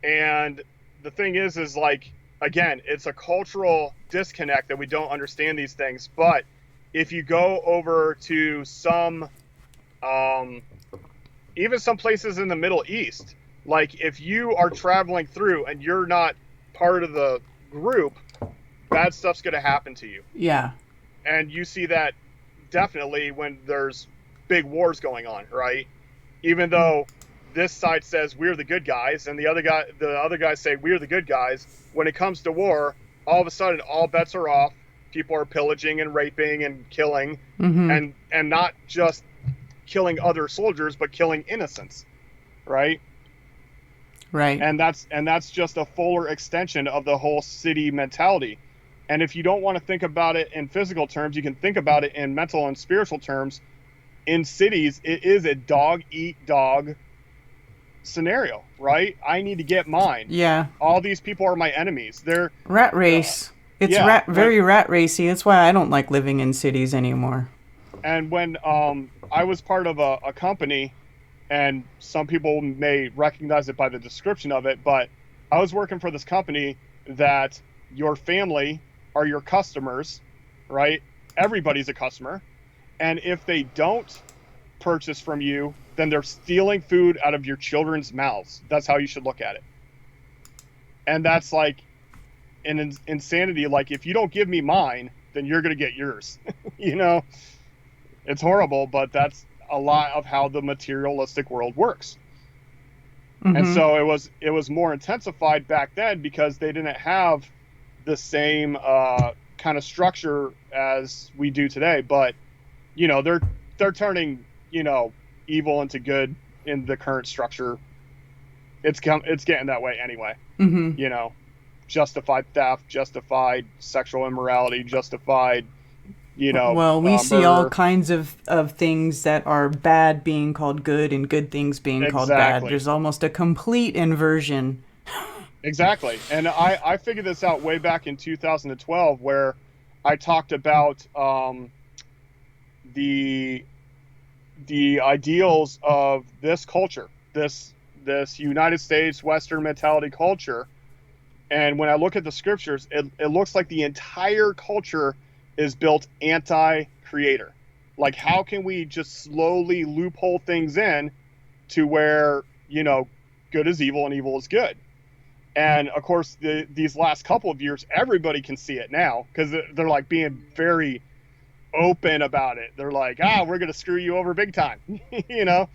And the thing is like, again, it's a cultural disconnect that we don't understand these things. But if you go over to some, even some places in the Middle East, like if you are traveling through and you're not part of the group, bad stuff's going to happen to you. Yeah. And you see that definitely when there's big wars going on, right? Even though this side says we're the good guys, and the other guys say we're the good guys, when it comes to war, all of a sudden all bets are off. People are pillaging and raping and killing, and not just killing other soldiers, but killing innocents, right? Right. And that's just a fuller extension of the whole city mentality. And if you don't want to think about it in physical terms, you can think about it in mental and spiritual terms. In cities, it is a dog-eat-dog scenario, right? I need to get mine. Yeah. All these people are my enemies. They're rat race. It's very rat racy. That's why I don't like living in cities anymore. And when I was part of a company, and some people may recognize it by the description of it, but I was working for this company that your family are your customers, right? Everybody's a customer. And if they don't purchase from you, then they're stealing food out of your children's mouths. That's how you should look at it. And that's like an insanity. Like, if you don't give me mine, then you're going to get yours. You know, it's horrible, but that's a lot of how the materialistic world works. And so it was more intensified back then because they didn't have the same kind of structure as we do today. But, you know, they're turning, you know, evil into good in the current structure. It's getting that way anyway. You know, justified theft, justified sexual immorality, justified, you know. Well, we see murder. all kinds of things that are bad being called good and good things being called bad. There's almost a complete inversion. Exactly. And I figured this out way back in 2012, where I talked about the ideals of this culture, this United States Western mentality culture. And when I look at the scriptures, it looks like the entire culture is built anti-creator. Like, how can we just slowly loophole things in to where, you know, good is evil and evil is good? And of course, these last couple of years, everybody can see it now, because they're like being very open about it. They're like, we're going to screw you over big time. You know?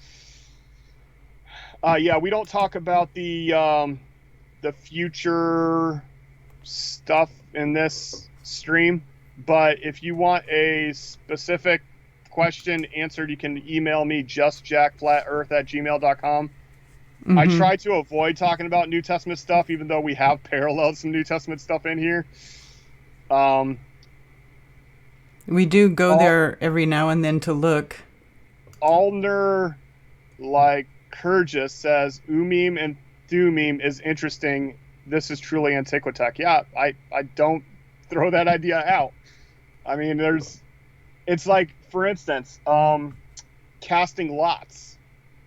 Yeah, we don't talk about the future stuff in this stream. But if you want a specific question answered, you can email me, justjackflatearth@gmail.com. I try to avoid talking about New Testament stuff, even though we have paralleled some New Testament stuff in here. We do go there every now and then to look. Alner, like Kurgis, says Umim and Thumim is interesting. This is truly Antiquitech. Yeah, I don't throw that idea out. I mean, it's like, for instance, casting lots,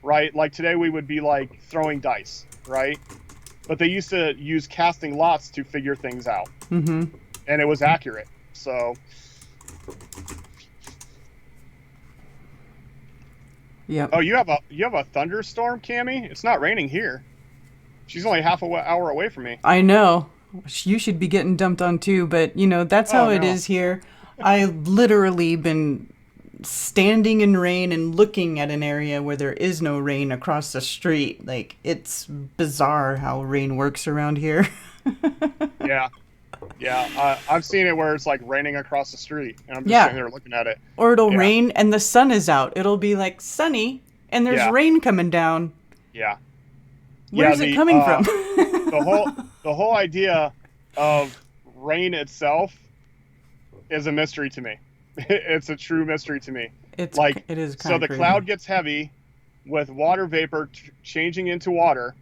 right? Like today we would be like throwing dice, right? But they used to use casting lots to figure things out. And it was accurate. So yeah. Oh, you have a thunderstorm, Cammie? It's not raining here. She's only half an hour away from me. I know. You should be getting dumped on too, but you know, that's how it is here. I've literally been standing in rain and looking at an area where there is no rain across the street. Like, it's bizarre how rain works around here. Yeah, I've seen it where it's like raining across the street, and I'm just sitting there looking at it. Or it'll rain and the sun is out. It'll be like sunny and there's rain coming down. Yeah. Where's it coming from? the whole idea of rain itself is a mystery to me. It's a true mystery to me. It is so the cloud gets heavy with water vapor changing into water,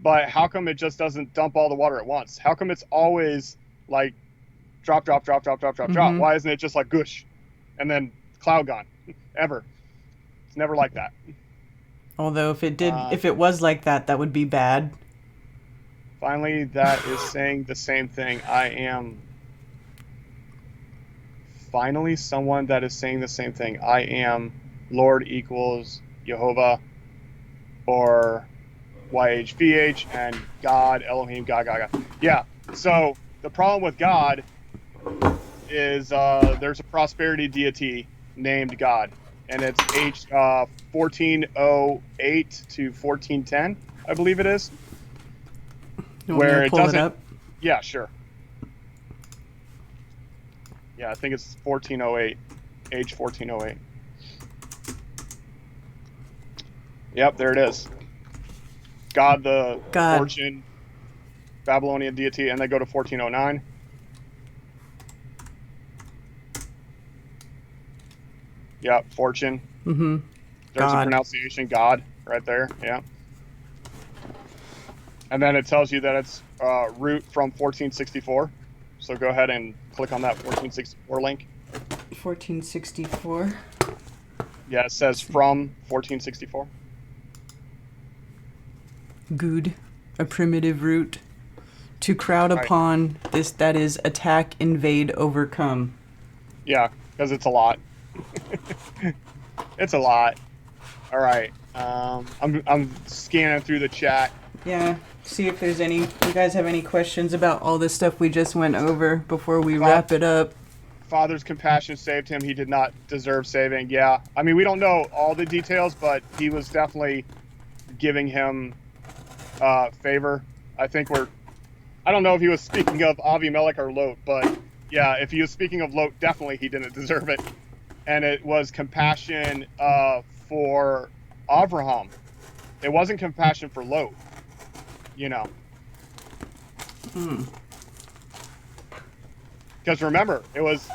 but how come it just doesn't dump all the water at once? How come it's always like drop? Why isn't it just like gush and then cloud gone? Ever. It's never like that. Although if it was like that, that would be bad. Finally, that is saying the same thing. I am finally someone that is saying the same thing. I am Lord equals Jehovah or YHVH and God, Elohim, God. Yeah, so the problem with God is there's a prosperity deity named God, and it's 1408 to 1410, I believe it is. Where it doesn't. It up? Yeah, sure. Yeah, I think it's 1408, age 1408. Yep, there it is. God, fortune, Babylonian deity, and they go to 1409. Yep, fortune. Mm-hmm. There's a pronunciation, God, right there. Yeah. And then it tells you that it's root from 1464. So go ahead and click on that 1464 link. 1464. Yeah, it says from 1464. Good. A primitive root. To crowd upon this, that is, attack, invade, overcome. Yeah, because it's a lot. It's a lot. All right. I'm scanning through the chat. Yeah. See if there's you guys have any questions about all this stuff we just went over before we wrap it up. Father's compassion saved him. He did not deserve saving. Yeah. I mean, we don't know all the details, but he was definitely giving him favor. I don't know if he was speaking of Avimelech or Lot, but yeah, if he was speaking of Lot, definitely he didn't deserve it. And it was compassion for Avraham. It wasn't compassion for Lot. You know. Because remember, it was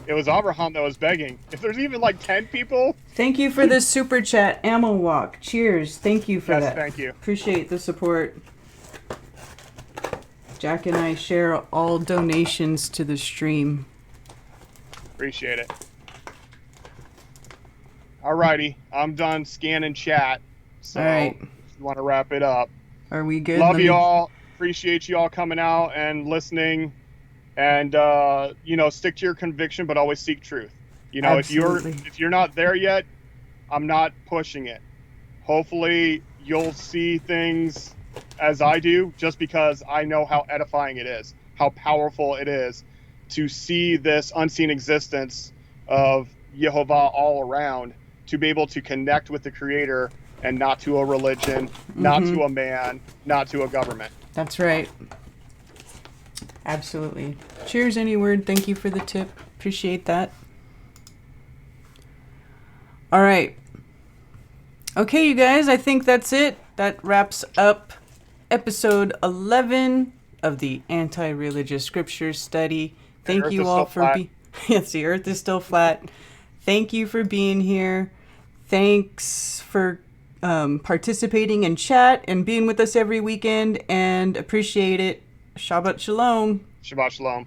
Abraham that was begging. If there's even like 10 people. Thank you for this super chat, Ammo Walk. Cheers. Thank you for that. Thank you. Appreciate the support. Jack and I share all donations to the stream. Appreciate it. Alrighty, I'm done scanning chat. So all right. If you want to wrap it up. Are we good? Love you all. Appreciate you all coming out and listening. And stick to your conviction, but always seek truth. You know, Absolutely. if you're not there yet, I'm not pushing it. Hopefully you'll see things as I do, just because I know how edifying it is, how powerful it is to see this unseen existence of Jehovah all around, to be able to connect with the Creator and not to a religion, not to a man, not to a government. That's right. Absolutely. Cheers, any word. Thank you for the tip. Appreciate that. All right. Okay, you guys, I think that's it. That wraps up episode 11 of the Anti-Religious Scriptures study. Thank you all for being... Yes, the earth is still flat. Thank you for being here. Thanks for participating in chat and being with us every weekend, and appreciate it. Shabbat Shalom. Shabbat Shalom.